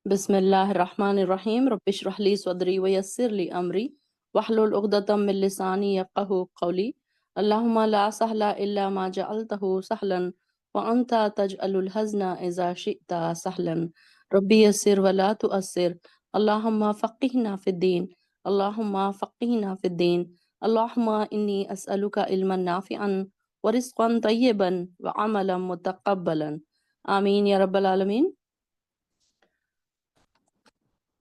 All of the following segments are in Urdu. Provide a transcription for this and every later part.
بسم اللہ الرحمن الرحیم رب اشرح لی صدری ویسر لی امری واحلل عقدۃ من لسانی یفقہوا قولی اللہم لا سہل الا ما جعلتہ سہلا وانت تجعل الحزن اذا شئت سہلا ربی یسر ولا تؤثر اللہم فقہنا فی الدین اللہم فقہنا فی الدین اللہم انی اسألک علما نافعا ورزقا طیبا وعملا متقبلا آمین یا رب العالمین۔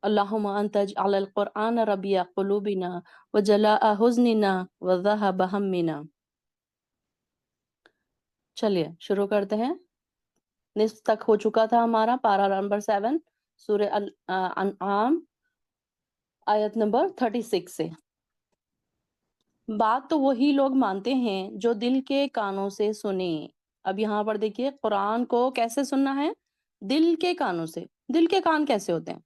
اللہم انت اجعل القرآن ربیع قلوبنا وجلاء حزننا وذہب ہمنا۔ چلیے شروع کرتے ہیں۔ نصف تک ہو چکا تھا ہمارا پارہ نمبر 7 سورہ انعام آیت نمبر 36 سے۔ بات تو وہی لوگ مانتے ہیں جو دل کے کانوں سے سنیں۔ اب یہاں پر دیکھیے قرآن کو کیسے سننا ہے؟ دل کے کانوں سے۔ دل کے کان کیسے ہوتے ہیں؟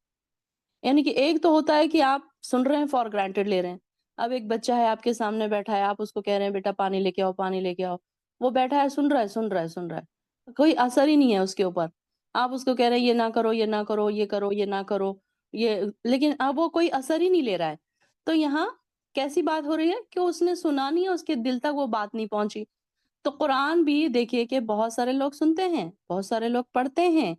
یعنی کہ ایک تو ہوتا ہے کہ آپ سن رہے ہیں فار گرانٹیڈ لے رہے ہیں۔ اب ایک بچہ ہے آپ کے سامنے بیٹھا ہے، آپ اس کو کہہ رہے ہیں بیٹا پانی لے کے آؤ پانی لے کے آؤ، وہ بیٹھا ہے سن رہا ہے سن رہا ہے سن رہا ہے، کوئی اثر ہی نہیں ہے اس کے اوپر۔ آپ اس کو کہہ رہے ہیں یہ نہ کرو یہ نہ کرو یہ کرو یہ نہ کرو یہ، لیکن اب وہ کوئی اثر ہی نہیں لے رہا ہے۔ تو یہاں کیسی بات ہو رہی ہے کہ اس نے سنا نہیں ہے، اس کے دل تک وہ بات نہیں پہنچی۔ تو قرآن بھی دیکھیے کہ بہت سارے لوگ سنتے ہیں، بہت سارے لوگ پڑھتے ہیں،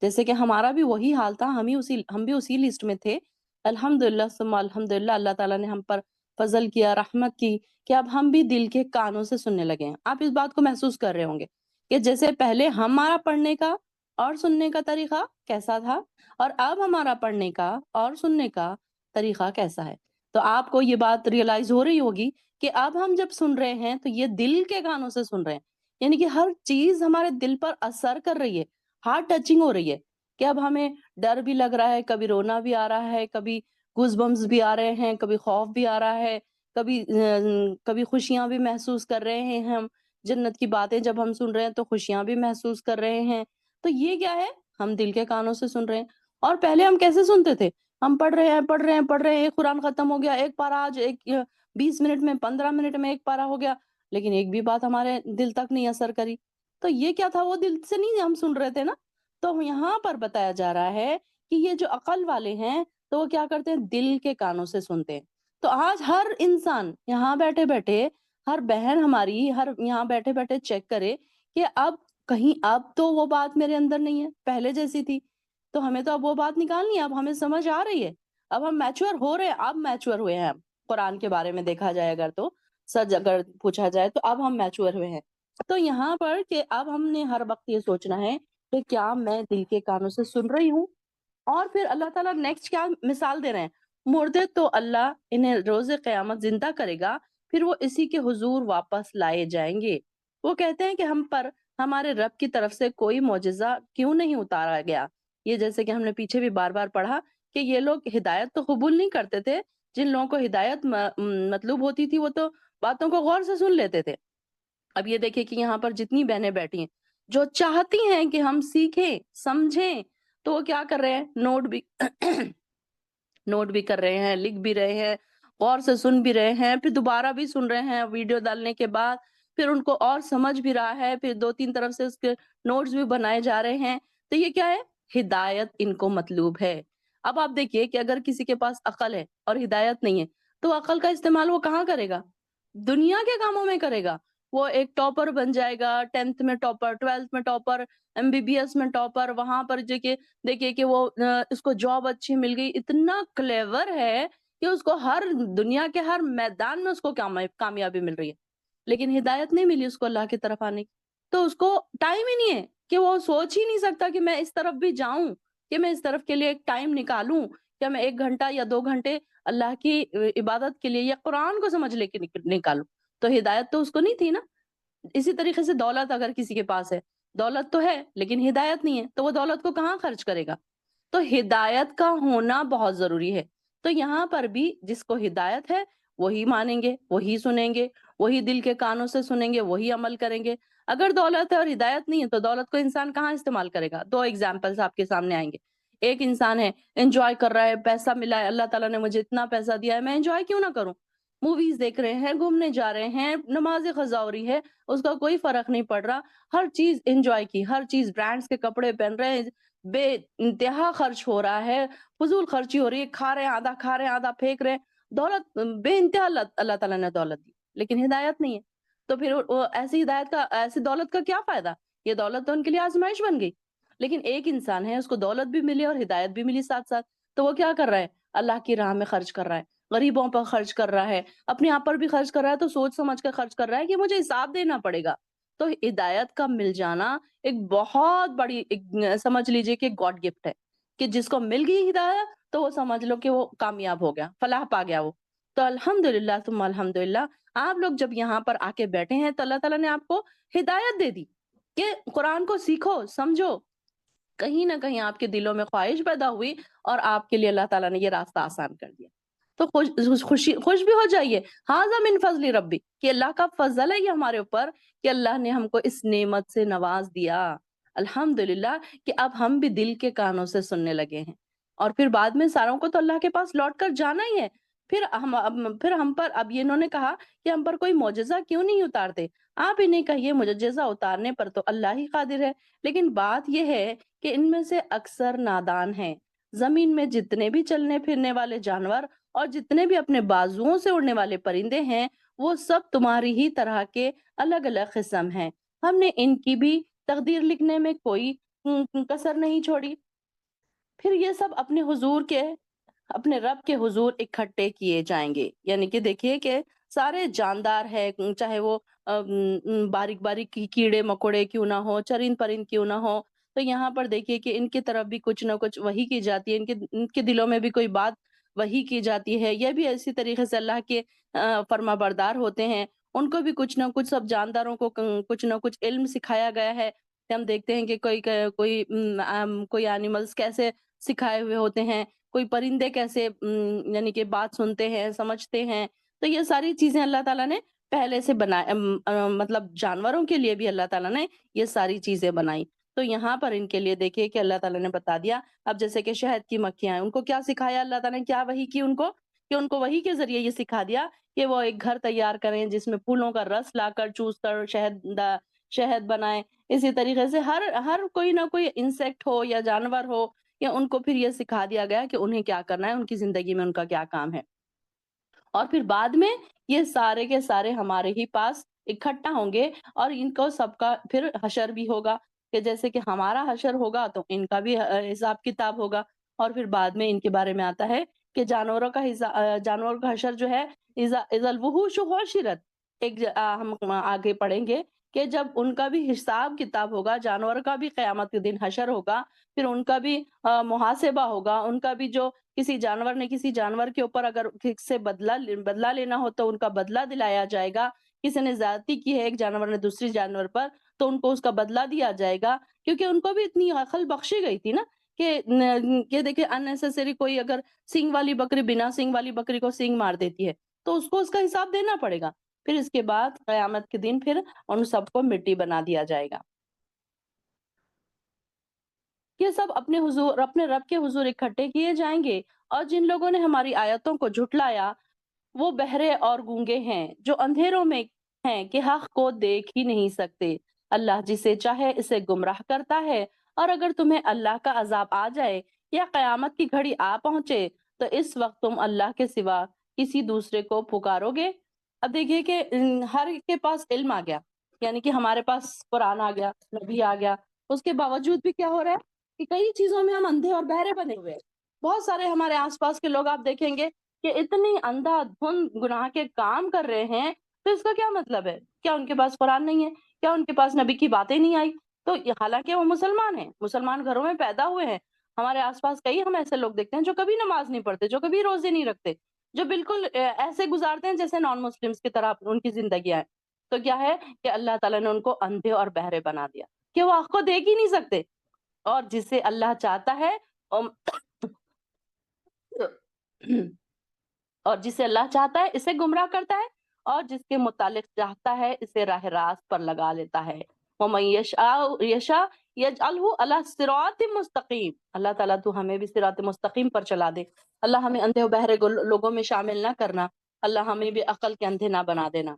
جیسے کہ ہمارا بھی وہی حال تھا، ہم بھی اسی لسٹ میں تھے۔ الحمدللہ ثم الحمدللہ، اللہ تعالیٰ نے ہم پر فضل کیا، رحمت کی کہ اب ہم بھی دل کے کانوں سے سننے لگے ہیں۔ آپ اس بات کو محسوس کر رہے ہوں گے کہ جیسے پہلے ہمارا پڑھنے کا اور سننے کا طریقہ کیسا تھا اور اب ہمارا پڑھنے کا اور سننے کا طریقہ کیسا ہے۔ تو آپ کو یہ بات ریئلائز ہو رہی ہوگی کہ اب ہم جب سن رہے ہیں تو یہ دل کے کانوں سے سن رہے ہیں، یعنی کہ ہر چیز ہمارے دل پر اثر کر رہی ہے، ہارٹ ٹچنگ ہو رہی ہے کہ اب ہمیں ڈر بھی لگ رہا ہے، کبھی رونا بھی آ رہا ہے، کبھی گوز بمز بھی آ رہے ہیں، کبھی خوف بھی آ رہا ہے، کبھی خوشیاں بھی محسوس کر رہے ہیں ہم، جنت کی باتیں جب ہم سن رہے ہیں تو خوشیاں بھی محسوس کر رہے ہیں۔ تو یہ کیا ہے؟ ہم دل کے کانوں سے سن رہے ہیں۔ اور پہلے ہم کیسے سنتے تھے؟ ہم پڑھ رہے ہیں پڑھ رہے ہیں پڑھ رہے ہیں، ایک قرآن ختم ہو گیا، ایک پارہ آج 20 منٹ میں 15 منٹ میں ایک پارہ ہو گیا، لیکن ایک بھی بات ہمارے دل تک نہیں اثر کری۔ تو یہ کیا تھا؟ وہ دل سے نہیں ہم سن رہے تھے نا۔ تو یہاں پر بتایا جا رہا ہے کہ یہ جو عقل والے ہیں تو وہ کیا کرتے ہیں؟ دل کے کانوں سے سنتے ہیں۔ تو آج ہر انسان یہاں بیٹھے بیٹھے، ہر بہن ہماری ہر یہاں بیٹھے بیٹھے چیک کرے کہ اب کہیں اب تو وہ بات میرے اندر نہیں ہے پہلے جیسی تھی، تو ہمیں تو اب وہ بات نکالنی ہے، اب ہمیں سمجھ آ رہی ہے، اب ہم میچور ہو رہے ہیں، اب میچور ہوئے ہیں ہم۔ قرآن کے بارے میں دیکھا جائے اگر تو سچ اگر پوچھا جائے تو اب ہم میچور ہوئے ہیں۔ تو یہاں پر کہ اب ہم نے ہر وقت یہ سوچنا ہے کہ کیا میں دل کے کانوں سے سن رہی ہوں؟ اور پھر اللہ تعالیٰ نیکسٹ کیا مثال دے رہے ہیں؟ مردے تو اللہ انہیں روز قیامت زندہ کرے گا، پھر وہ اسی کے حضور واپس لائے جائیں گے۔ وہ کہتے ہیں کہ ہم پر ہمارے رب کی طرف سے کوئی معجزہ کیوں نہیں اتارا گیا؟ یہ جیسے کہ ہم نے پیچھے بھی بار بار پڑھا کہ یہ لوگ ہدایت تو قبول نہیں کرتے تھے، جن لوگوں کو ہدایت مطلوب ہوتی تھی وہ تو باتوں کو غور سے سن لیتے تھے۔ اب یہ دیکھیں کہ یہاں پر جتنی بہنیں بیٹھی ہیں جو چاہتی ہیں کہ ہم سیکھیں سمجھیں، تو وہ کیا کر رہے ہیں؟ نوٹ بھی کر رہے ہیں، لکھ بھی رہے ہیں، غور سے سن بھی رہے ہیں، پھر دوبارہ بھی سن رہے ہیں ویڈیو ڈالنے کے بعد، پھر ان کو اور سمجھ بھی رہا ہے، پھر 2-3 طرف سے اس کے نوٹس بھی بنائے جا رہے ہیں۔ تو یہ کیا ہے؟ ہدایت ان کو مطلوب ہے۔ اب آپ دیکھیے کہ اگر کسی کے پاس عقل ہے اور ہدایت نہیں ہے تو عقل کا استعمال وہ کہاں کرے گا؟ دنیا کے کاموں میں کرے گا۔ وہ ایک ٹاپر بن جائے گا، 10th میں ٹاپر، 12th میں ٹاپر، MBBS میں ٹاپر، وہاں پر دیکھیے کہ وہ اس کو جاب اچھی مل گئی، اتنا کلیور ہے کہ اس کو ہر دنیا کے ہر میدان میں اس کو کامیابی مل رہی ہے، لیکن ہدایت نہیں ملی اس کو اللہ کی طرف آنے کی۔ تو اس کو ٹائم ہی نہیں ہے کہ وہ سوچ ہی نہیں سکتا کہ میں اس طرف بھی جاؤں، کہ میں اس طرف کے لیے ایک ٹائم نکالوں، کہ میں 1 گھنٹہ یا 2 گھنٹے اللہ کی عبادت کے لیے یا قرآن کو سمجھ لے کے نکالوں۔ تو ہدایت تو اس کو نہیں تھی نا۔ اسی طریقے سے دولت اگر کسی کے پاس ہے، دولت تو ہے لیکن ہدایت نہیں ہے، تو وہ دولت کو کہاں خرچ کرے گا؟ تو ہدایت کا ہونا بہت ضروری ہے۔ تو یہاں پر بھی جس کو ہدایت ہے وہی مانیں گے، وہی سنیں گے، وہی دل کے کانوں سے سنیں گے، وہی عمل کریں گے۔ اگر دولت ہے اور ہدایت نہیں ہے تو دولت کو انسان کہاں استعمال کرے گا؟ 2 ایگزامپلز آپ کے سامنے آئیں گے۔ ایک انسان ہے انجوائے کر رہا ہے، پیسہ ملا ہے، اللہ تعالیٰ نے مجھے اتنا پیسہ دیا ہے، میں انجوائے کیوں نہ کروں؟ موویز دیکھ رہے ہیں، گھومنے جا رہے ہیں، نماز قضا ہو رہی ہے، اس کا کوئی فرق نہیں پڑ رہا، ہر چیز انجوائے کی، ہر چیز برانڈس کے کپڑے پہن رہے ہیں، بے انتہا خرچ ہو رہا ہے، فضول خرچی ہو رہی ہے، کھا رہے ہیں آدھا پھینک رہے ہیں، دولت بے انتہا اللہ تعالیٰ نے دولت دی، لیکن ہدایت نہیں ہے۔ تو پھر ایسی دولت کا کیا فائدہ؟ یہ دولت تو ان کے لیے آزمائش بن گئی۔ لیکن ایک انسان ہے، اس کو دولت بھی ملی اور ہدایت بھی ملی ساتھ ساتھ، تو وہ کیا کر رہا ہے؟ اللہ کی راہ میں خرچ کر رہا ہے، غریبوں پر خرچ کر رہا ہے، اپنے آپ پر بھی خرچ کر رہا ہے، تو سوچ سمجھ کر خرچ کر رہا ہے کہ مجھے حساب دینا پڑے گا۔ تو ہدایت کا مل جانا ایک بہت بڑی سمجھ لیجئے کہ گاڈ گفٹ ہے، کہ جس کو مل گئی ہدایت تو وہ سمجھ لو کہ وہ کامیاب ہو گیا، فلاح پا گیا وہ۔ تو الحمدللہ ثم الحمدللہ، آپ لوگ جب یہاں پر آ کے بیٹھے ہیں تو اللہ تعالیٰ نے آپ کو ہدایت دے دی کہ قرآن کو سیکھو، سمجھو۔ کہیں نہ کہیں آپ کے دلوں میں خواہش پیدا ہوئی اور آپ کے لیے اللہ تعالیٰ نے یہ راستہ آسان کر دیا۔ تو خوش بھی ہو جائیے، ھذا من فضل ربی، کہ اللہ کا فضل ہے یہ ہمارے اوپر، کہ اللہ نے ہم کو اس نعمت سے نواز دیا، الحمدللہ، کہ اب ہم بھی دل کے کانوں سے سننے لگے ہیں۔ اور پھر بعد میں ساروں کو تو اللہ کے پاس لوٹ کر جانا ہی ہے۔ پھر ہم پر اب یہ انہوں نے کہا کہ ہم پر کوئی معجزہ کیوں نہیں اتارتے؟ آپ انہیں کہیے معجزہ اتارنے پر تو اللہ ہی قادر ہے، لیکن بات یہ ہے کہ ان میں سے اکثر نادان ہیں۔ زمین میں جتنے بھی چلنے پھرنے والے جانور اور جتنے بھی اپنے بازوؤں سے اڑنے والے پرندے ہیں، وہ سب تمہاری ہی طرح کے الگ الگ قسم ہیں۔ ہم نے ان کی بھی تقدیر لکھنے میں کوئی کسر نہیں چھوڑی۔ پھر یہ سب اپنے رب کے حضور اکٹھے کیے جائیں گے، یعنی کہ دیکھیے کہ سارے جاندار ہے، چاہے وہ باریک باریک کیڑے مکوڑے کیوں نہ ہو، چرند پرند کیوں نہ ہو، تو یہاں پر دیکھیے کہ ان کی طرف بھی کچھ نہ کچھ وحی کی جاتی ہے، ان کے دلوں میں بھی کوئی بات وحی کی جاتی ہے، یہ بھی اسی طریقے سے اللہ کے فرما بردار ہوتے ہیں، ان کو بھی کچھ نہ کچھ، سب جانداروں کو کچھ نہ کچھ علم سکھایا گیا ہے۔ ہم دیکھتے ہیں کہ کوئی اینیملز کیسے سکھائے ہوئے ہوتے ہیں، کوئی پرندے کیسے یعنی کہ بات سنتے ہیں، سمجھتے ہیں۔ تو یہ ساری چیزیں اللہ تعالیٰ نے پہلے سے مطلب جانوروں کے لیے بھی اللہ تعالیٰ نے یہ ساری چیزیں بنائی۔ تو یہاں پر ان کے لیے دیکھیے کہ اللہ تعالیٰ نے بتا دیا، اب جیسے کہ شہد کی مکھیاں ہیں، ان کو کیا سکھایا اللہ تعالیٰ نے، کیا وحی کی ان کو، کہ ان کو وحی کے ذریعے یہ سکھا دیا کہ وہ ایک گھر تیار کریں جس میں پھولوں کا رس لا کر چوس کر شہد بنائیں۔ اسی طریقے سے ہر کوئی نہ کوئی انسیکٹ ہو یا جانور ہو، یا ان کو پھر یہ سکھا دیا گیا کہ انہیں کیا کرنا ہے، ان کی زندگی میں ان کا کیا کام ہے۔ اور پھر بعد میں یہ سارے کے سارے ہمارے ہی پاس اکٹھا ہوں گے، اور ان کو سب کا پھر حشر بھی ہوگا، کہ جیسے کہ ہمارا حشر ہوگا تو ان کا بھی حساب کتاب ہوگا۔ اور پھر بعد میں ان کے بارے میں آتا ہے کہ جانوروں کا حشر جو ہے، اذا الوحوش حشرت، ہم آگے پڑھیں گے کہ جب ان کا بھی حساب کتاب ہوگا، جانور کا بھی قیامت کے دن حشر ہوگا، پھر ان کا بھی محاسبہ ہوگا، ان کا بھی جو کسی جانور نے کسی جانور کے اوپر اگر سے بدلہ لینا ہو تو ان کا بدلہ دلایا جائے گا، کسی نے زیادتی کی ہے ایک جانور نے دوسری جانور پر تو ان کو اس کا بدلہ دیا جائے گا، کیونکہ ان کو بھی اتنی عقل بخشی گئی تھی نا کہ دیکھیں اننیسیسری کوئی اگر سینگ والی بکری بنا سینگ والی بکری کو سینگ مار دیتی ہے تو اس کو اس کا حساب دینا پڑے گا۔ پھر اس کے بعد قیامت کے دن پھر ان سب کو مٹی بنا دیا جائے گا۔ یہ سب اپنے رب کے حضور اکٹھے کیے جائیں گے، اور جن لوگوں نے ہماری آیتوں کو جھٹلایا وہ بہرے اور گونگے ہیں، جو اندھیروں میں ہیں کہ حق کو دیکھ ہی نہیں سکتے۔ اللہ جسے چاہے اسے گمراہ کرتا ہے، اور اگر تمہیں اللہ کا عذاب آ جائے یا قیامت کی گھڑی آ پہنچے تو اس وقت تم اللہ کے سوا کسی دوسرے کو پکارو گے۔ اب دیکھیے کہ ہر ایک کے پاس علم آ گیا، یعنی کہ ہمارے پاس قرآن آ گیا، نبی آ گیا، اس کے باوجود بھی کیا ہو رہا ہے کہ کئی چیزوں میں ہم اندھے اور بہرے بنے ہوئے ہیں۔ بہت سارے ہمارے آس پاس کے لوگ آپ دیکھیں گے کہ اتنی اندھا دھند گناہ کے کام کر رہے ہیں، تو اس کا کیا مطلب ہے؟ کیا ان کے پاس قرآن نہیں ہے؟ کیا ان کے پاس نبی کی باتیں نہیں آئی؟ تو حالانکہ وہ مسلمان ہیں، مسلمان گھروں میں پیدا ہوئے ہیں، ہمارے آس پاس کئی ہم ایسے لوگ دیکھتے ہیں جو کبھی نماز نہیں پڑھتے، جو کبھی روزے نہیں رکھتے، جو بالکل ایسے گزارتے ہیں جیسے نان مسلمز کی طرح ان کی زندگیاں ہیں۔ تو کیا ہے کہ اللہ تعالیٰ نے ان کو اندھے اور بہرے بنا دیا کہ وہ آنکھ کو دیکھ ہی نہیں سکتے، اور جسے اللہ چاہتا ہے اور جسے اللہ چاہتا ہے اسے گمراہ کرتا ہے، اور جس کے متعلق چاہتا ہے اسے راہ راست پر لگا لیتا ہے۔ وَمَن يَشَاء يَجْعَلْهُ عَلَى صِرَاطٍ مُسْتَقِيمٍ، اللہ تعالیٰ تو ہمیں بھی صراط مستقیم پر چلا دے، اللہ ہمیں اندھے و بہرے لوگوں میں شامل نہ کرنا، اللہ ہمیں بھی عقل کے اندھے نہ بنا دینا۔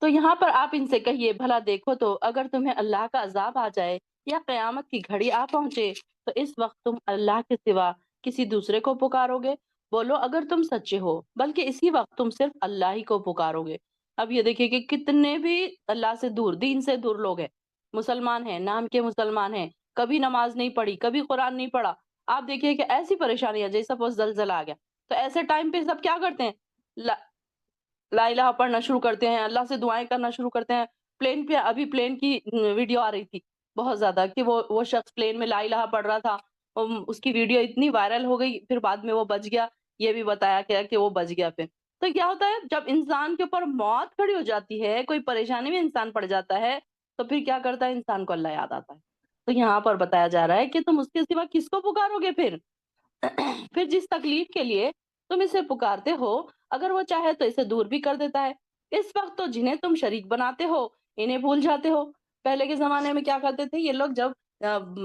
تو یہاں پر آپ ان سے کہیے، بھلا دیکھو تو اگر تمہیں اللہ کا عذاب آ جائے یا قیامت کی گھڑی آ پہنچے تو اس وقت تم اللہ کے سوا کسی دوسرے کو پکارو گے؟ بولو اگر تم سچے ہو، بلکہ اسی وقت تم صرف اللہ ہی کو پکارو گے۔ اب یہ دیکھیے کہ کتنے بھی اللہ سے دور، دین سے دور لوگ ہیں، مسلمان ہیں، نام کے مسلمان ہیں، کبھی نماز نہیں پڑھی، کبھی قرآن نہیں پڑھا۔ آپ دیکھیے کہ ایسی پریشانیاں، جیسے سپوز زلزلہ آ گیا تو ایسے ٹائم پہ سب کیا کرتے ہیں؟ لا الہ پڑھنا شروع کرتے ہیں، اللہ سے دعائیں کرنا شروع کرتے ہیں۔ پلین پہ ابھی پلین کی ویڈیو آ رہی تھی بہت زیادہ، کہ وہ شخص پلین میں لا الہ پڑھ رہا تھا، اس کی ویڈیو اتنی وائرل ہو گئی، پھر بعد میں وہ بچ گیا، یہ بھی بتایا گیا کہ وہ بچ گیا پھر۔ تو کیا ہوتا ہے جب انسان کے اوپر موت کھڑی ہو جاتی ہے، کوئی پریشانی میں انسان پڑ جاتا ہے، تو پھر کیا کرتا ہے انسان کو؟ اللہ یاد آتا ہے۔ تو یہاں پر بتایا جا رہا ہے کہ تم اس کے سوا کس کو پکارو گے پھر؟ پھر جس تکلیف کے لیے تم اسے پکارتے ہو، اگر وہ چاہے تو اسے دور بھی کر دیتا ہے۔ اس وقت تو جنہیں تم شریک بناتے ہو انہیں بھول جاتے ہو۔ پہلے کے زمانے میں کیا کرتے تھے یہ لوگ؟ جب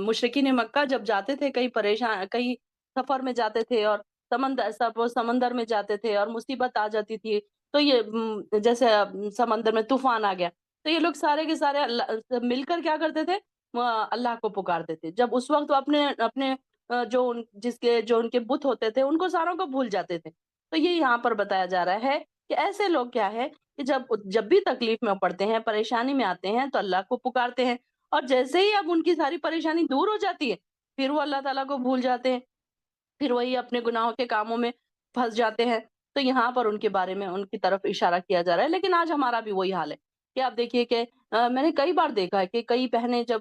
مشرکین مکہ جب جاتے تھے، کہیں سفر میں جاتے تھے اور سمندر میں جاتے تھے اور مصیبت آ جاتی تھی، تو یہ جیسے سمندر میں طوفان آ گیا، تو یہ لوگ سارے کے سارے مل کر کیا کرتے تھے؟ اللہ کو پکارتے تھے۔ جب اس وقت وہ اپنے اپنے جو ان کے بت ہوتے تھے ان کو ساروں کو بھول جاتے تھے۔ تو یہ یہاں پر بتایا جا رہا ہے کہ ایسے لوگ کیا ہے کہ جب بھی تکلیف میں پڑتے ہیں، پریشانی میں آتے ہیں، تو اللہ کو پکارتے ہیں، اور جیسے ہی اب ان کی ساری پریشانی دور ہو جاتی ہے پھر وہ اللہ تعالیٰ کو بھول جاتے ہیں، پھر وہی اپنے گناہوں کے کاموں میں پھنس جاتے ہیں۔ تو یہاں پر ان کے بارے میں ان کی طرف اشارہ کیا جا رہا ہے۔ لیکن آج ہمارا بھی وہی حال ہے کہ آپ دیکھیے کہ میں نے کئی بار دیکھا ہے کہ کئی بہنیں جب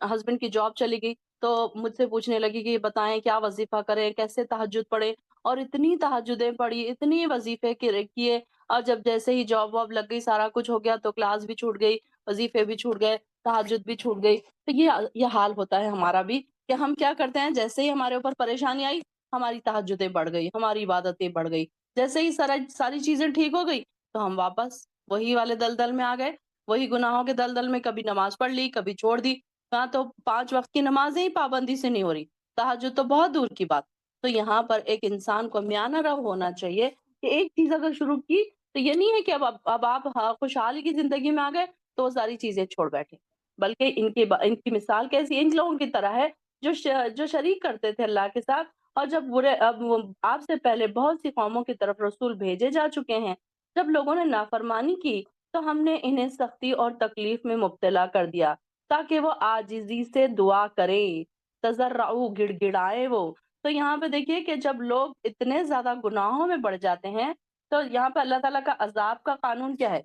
ہسبینڈ کی جاب چلی گئی تو مجھ سے پوچھنے لگی کہ بتائیں کیا وظیفہ کریں، کیسے تہجد پڑھیں، اور اتنی تہجدیں پڑھی، اتنی وظیفے کیے، اور جب جیسے ہی جاب واب لگ گئی، سارا کچھ ہو گیا، تو کلاس بھی چھوٹ گئی، وظیفے بھی چھوٹ گئے، تہجد بھی چھوٹ گئی۔ تو یہ حال ہوتا ہے ہمارا بھی کہ ہم کیا کرتے ہیں، جیسے ہی ہمارے اوپر پریشانی آئی ہماری تہجدیں بڑھ گئی، ہماری عبادتیں بڑھ گئی، جیسے ہی ساری چیزیں ٹھیک ہو گئی تو ہم واپس وہی والے دلدل میں آ گئے، وہی گناہوں کے دلدل میں، کبھی نماز پڑھ لی، کبھی چھوڑ دی، ہاں تو 5 وقت کی نمازیں ہی پابندی سے نہیں ہو رہی، تہجد تو بہت دور کی بات۔ تو یہاں پر ایک انسان کو میانہ رو ہونا چاہیے کہ ایک چیز اگر شروع کی تو یہ نہیں ہے کہ اب آپ خوشحالی کی زندگی میں آ گئے تو وہ ساری چیزیں چھوڑ بیٹھے، بلکہ ان کی مثال کیسی ان لوگوں کی طرح ہے جو شریک کرتے تھے اللہ کے ساتھ، اور جب اب آپ سے پہلے بہت سی قوموں کی طرف رسول بھیجے جا چکے ہیں، جب لوگوں نے نافرمانی کی تو ہم نے انہیں سختی اور تکلیف میں مبتلا کر دیا تاکہ وہ عاجزی سے دعا کریں، تضرعوا، گڑ گڑائیں وہ۔ تو یہاں پہ دیکھیے کہ جب لوگ اتنے زیادہ گناہوں میں بڑھ جاتے ہیں تو یہاں پہ اللہ تعالیٰ کا عذاب کا قانون کیا ہے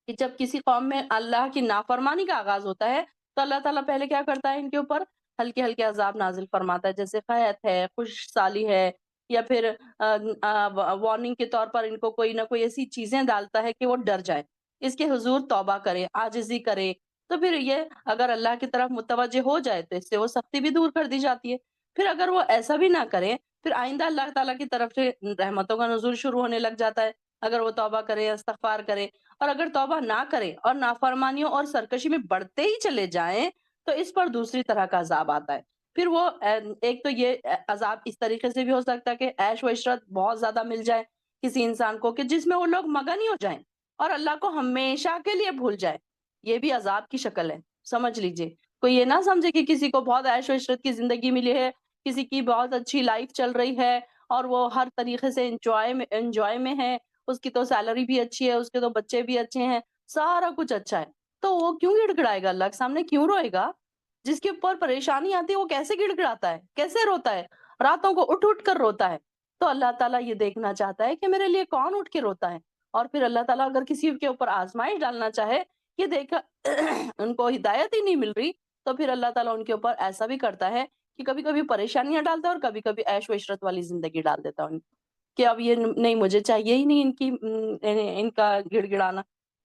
کہ جب کسی قوم میں اللہ کی نافرمانی کا آغاز ہوتا ہے تو اللہ تعالیٰ پہلے کیا کرتا ہے؟ ان کے اوپر ہلکے ہلکے عذاب نازل فرماتا ہے، جیسے قحط ہے، خوش سالی ہے، یا پھر وارننگ کے طور پر ان کو کوئی نہ کوئی ایسی چیزیں ڈالتا ہے کہ وہ ڈر جائے، اس کے حضور توبہ کرے، عاجزی کرے، تو پھر یہ اگر اللہ کی طرف متوجہ ہو جائے تو اس سے وہ سختی بھی دور کر دی جاتی ہے۔ پھر اگر وہ ایسا بھی نہ کرے پھر آئندہ اللہ تعالیٰ کی طرف سے رحمتوں کا نزول شروع ہونے لگ جاتا ہے، اگر وہ توبہ کرے، استغفار کرے۔ اور اگر توبہ نہ کرے اور نافرمانیوں اور سرکشی میں بڑھتے ہی چلے جائیں تو اس پر دوسری طرح کا عذاب آتا ہے۔ پھر وہ ایک تو یہ عذاب اس طریقے سے بھی ہو سکتا ہے کہ عیش و عشرت بہت زیادہ مل جائے کسی انسان کو کہ جس میں وہ لوگ مگن ہی ہو جائیں اور اللہ کو ہمیشہ کے لیے بھول جائے، یہ بھی عذاب کی شکل ہے، سمجھ لیجئے۔ کوئی یہ نہ سمجھے کہ کسی کو بہت عیش و عشرت کی زندگی ملی ہے، کسی کی بہت اچھی لائف چل رہی ہے اور وہ ہر طریقے سے انجوائے میں ہے، اس کی تو سیلری بھی اچھی ہے، اس کے تو بچے بھی اچھے ہیں، سارا کچھ اچھا ہے، تو وہ کیوں گڑ گڑائے گا؟ اللہ کے سامنے کیوں روئے گا؟ جس کے اوپر پریشانی آتی ہے وہ کیسے گڑ گڑاتا ہے، کیسے روتا ہے، راتوں کو اٹھ اٹھ کر روتا ہے؟ تو اللہ تعالیٰ یہ دیکھنا چاہتا ہے کہ میرے لیے کون اٹھ کے روتا ہے۔ اور پھر اللہ تعالیٰ اگر کسی کے اوپر آزمائش ڈالنا چاہے کہ دیکھا ان کو ہدایت ہی نہیں مل رہی، تو پھر اللہ تعالیٰ ان کے اوپر ایسا بھی کرتا ہے کہ کبھی کبھی پریشانیاں ڈالتا ہے اور کبھی کبھی عیش و عشرت والی زندگی ڈال دیتا ہے کہ اب یہ نہیں، مجھے چاہیے ہی نہیں ان کا گڑ گڑانا۔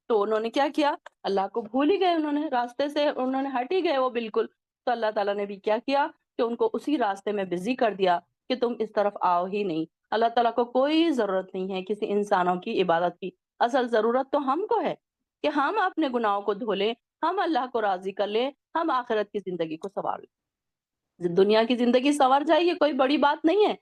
تو انہوں نے کیا کیا؟ اللہ کو بھول ہی گئے، انہوں نے راستے سے انہوں نے ہٹ ہی گئے وہ بالکل۔ تو اللہ تعالیٰ نے بھی کیا کیا کہ ان کو اسی راستے میں بزی کر دیا کہ تم اس طرف آؤ ہی نہیں۔ اللہ تعالیٰ کو کوئی ضرورت نہیں ہے کسی انسانوں کی عبادت کی، اصل ضرورت تو ہم کو ہے کہ ہم اپنے گناہوں کو دھو لیں، ہم اللہ کو راضی کر لیں، ہم آخرت کی زندگی کو سنوار لیں۔ دنیا کی زندگی سنور جائے یہ کوئی بڑی بات نہیں ہے،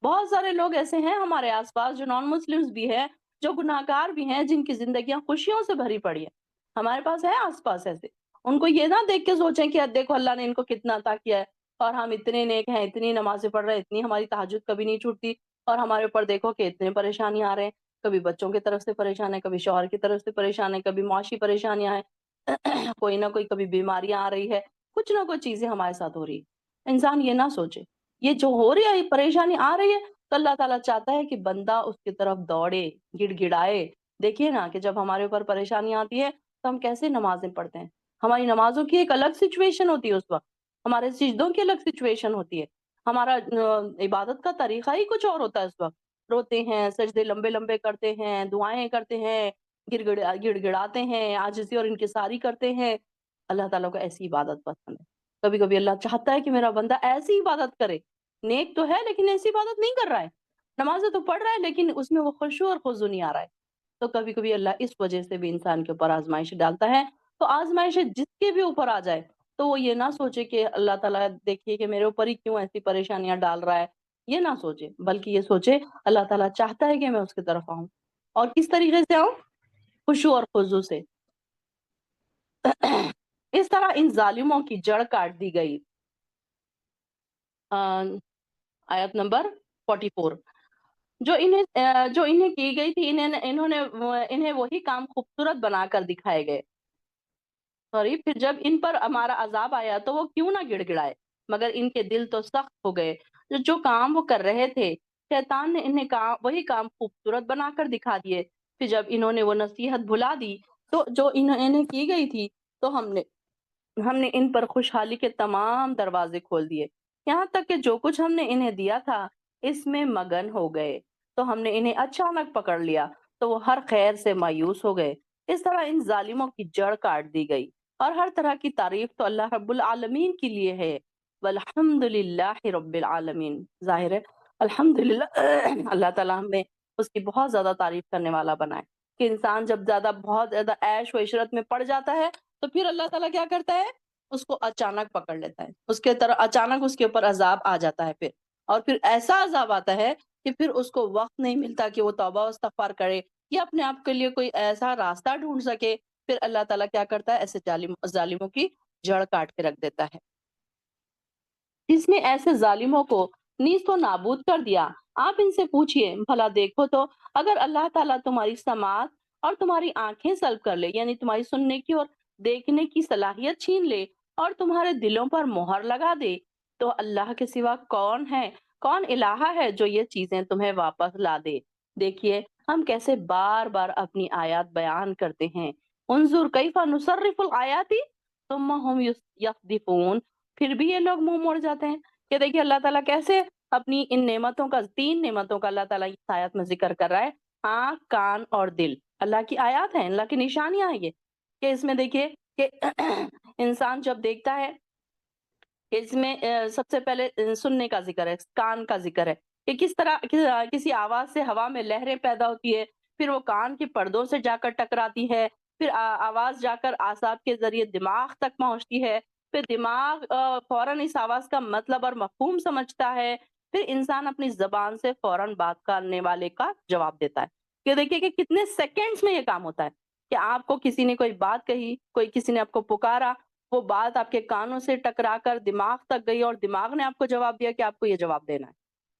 بہت سارے لوگ ایسے ہیں ہمارے آس پاس جو نان مسلمز بھی ہیں، جو گناہگار بھی ہیں، جن کی زندگیاں خوشیوں سے بھری پڑی ہیں۔ ہمارے پاس ہے آس پاس ایسے۔ ان کو یہ نہ دیکھ کے سوچیں کہ دیکھو اللہ نے ان کو کتنا عطا کیا ہے اور ہم اتنے نیک ہیں، اتنی نمازیں پڑھ رہے ہیں، اتنی ہماری تہجد کبھی نہیں چھوٹتی، اور ہمارے اوپر دیکھو کہ اتنے پریشانی آ رہے ہیں، کبھی بچوں کی طرف سے پریشان ہے، کبھی شوہر کی طرف سے پریشان ہے، کبھی معاشی پریشانیاں ہیں، کوئی نہ کوئی کبھی بیماریاں آ رہی ہے، کچھ نہ کچھ چیزیں ہمارے ساتھ ہو رہی ہے۔ انسان یہ نہ سوچے، یہ جو ہو رہی ہے پریشانی آ رہی ہے تو اللہ تعالیٰ چاہتا ہے کہ بندہ اس کی طرف دوڑے، گڑ گڑائے۔ دیکھیے نا کہ جب ہمارے اوپر پریشانی آتی ہے تو ہم کیسے نمازیں پڑھتے ہیں، ہماری نمازوں کی ایک الگ سچویشن ہوتی ہے اس وقت، ہمارے سجدوں کی الگ سچویشن ہوتی ہے، ہمارا عبادت کا طریقہ ہی کچھ اور ہوتا ہے اس وقت۔ روتے ہیں، سجدے لمبے لمبے کرتے ہیں، دعائیں کرتے ہیں، گڑ گڑاتے ہیں، عاجزی اور انکساری کرتے ہیں۔ اللہ تعالیٰ کو ایسی عبادت پسند ہے۔ کبھی کبھی اللہ چاہتا ہے کہ میرا بندہ ایسی عبادت کرے، نیک تو ہے لیکن ایسی عبادت نہیں کر رہا ہے، نمازیں تو پڑھ رہا ہے لیکن اس میں وہ خشوع اور خضوع نہیں آ رہا ہے۔ تو کبھی کبھی اللہ اس وجہ سے بھی انسان کے اوپر آزمائش ڈالتا ہے۔ تو آزمائش جس کے بھی اوپر آ جائے تو وہ یہ نہ سوچے کہ اللہ تعالیٰ دیکھیے کہ میرے اوپر ہی کیوں ایسی پریشانیاں ڈال رہا ہے، یہ نہ سوچے، بلکہ یہ سوچے اللہ تعالیٰ چاہتا ہے کہ میں اس کی طرف آؤں، اور کس طریقے سے آؤں؟ خشوع اور خضوع سے۔ اس طرح ان ظالموں کی جڑ کاٹ دی گئی۔ آیت نمبر 44، جو انہیں کی گئی تھی، انہیں وہی کام خوبصورت بنا کر دکھائے گئے۔ سوری، پھر جب ان پر ہمارا عذاب آیا تو وہ کیوں نہ گڑ گڑائے، مگر ان کے دل تو سخت ہو گئے۔ جو کام وہ کر رہے تھے شیطان نے انہیں وہی کام خوبصورت بنا کر دکھا دیے۔ پھر جب انہوں نے وہ نصیحت بھلا دی تو جو انہیں کی گئی تھی، تو ہم نے ان پر خوشحالی کے تمام دروازے کھول دیے، یہاں تک کہ جو کچھ ہم نے انہیں دیا تھا اس میں مگن ہو گئے۔ تو ہم نے انہیں اچانک پکڑ لیا تو وہ ہر خیر سے مایوس ہو گئے۔ اس طرح ان ظالموں کی جڑ کاٹ دی گئی، اور ہر طرح کی تعریف تو اللہ رب العالمین کے لیے ہے۔ والحمد للہ رب العالمین، ظاہر ہے الحمدللہ اللہ تعالیٰ ہمیں اس کی بہت زیادہ تعریف کرنے والا بنائے، کہ انسان جب بہت زیادہ عیش و عشرت میں پڑ جاتا ہے تو پھر اللہ تعالیٰ کیا کرتا ہے، اس کو اچانک پکڑ لیتا ہے، اس کے طرح اچانک اس کے اوپر عذاب آ جاتا ہے، اور پھر ایسا عذاب آتا ہے کہ پھر اس کو وقت نہیں ملتا کہ وہ توبہ و استغفار کرے یا اپنے آپ کے لیے کوئی ایسا راستہ ڈھونڈ سکے۔ پھر اللہ تعالیٰ کیا کرتا ہے، ایسے ظالموں کی جڑ کاٹ کے رکھ دیتا ہے۔ اس نے ایسے ظالموں کو نیست و نابود کر دیا۔ آپ ان سے پوچھئے، بھلا دیکھو تو، اگر اللہ تعالیٰ تمہاری سماعت اور تمہاری آنکھیں سلب کر لے، یعنی تمہاری سننے کی اور دیکھنے کی صلاحیت چھین لے اور تمہارے دلوں پر مہر لگا دے، تو اللہ کے سوا کون الہ ہے جو یہ چیزیں تمہیں واپس لا دے؟ دیکھیے ہم کیسے بار بار اپنی آیات بیان کرتے ہیں۔ انظر کیف نصرف الآیات ثم هم یصدفون، پھر بھی یہ لوگ منہ موڑ جاتے ہیں۔ کہ دیکھیے اللہ تعالیٰ کیسے اپنی ان نعمتوں کا، 3 نعمتوں کا اللہ تعالیٰ اس آیت میں ذکر کر رہا ہے۔ آنکھ، کان اور دل اللہ کی آیات ہیں، اللہ کی نشانیاں ہیں یہ، کہ اس میں دیکھیے کہ انسان جب دیکھتا ہے، اس میں سب سے پہلے سننے کا ذکر ہے، کان کا ذکر ہے، کہ کس طرح کسی آواز سے ہوا میں لہریں پیدا ہوتی ہے، پھر وہ کان کے پردوں سے جا کر ٹکراتی ہے، پھر آواز جا کر اعصاب کے ذریعے دماغ تک پہنچتی ہے، پھر دماغ فوراً اس آواز کا مطلب اور مفہوم سمجھتا ہے، پھر انسان اپنی زبان سے فوراً بات کرنے والے کا جواب دیتا ہے۔ کہ دیکھیے کہ کتنے سیکنڈز میں یہ کام ہوتا ہے، کہ آپ کو کسی نے کوئی بات کہی، کسی نے آپ کو پکارا، وہ بات آپ کے کانوں سے ٹکرا کر دماغ تک گئی اور دماغ نے آپ کو جواب دیا کہ آپ کو یہ جواب دینا ہے،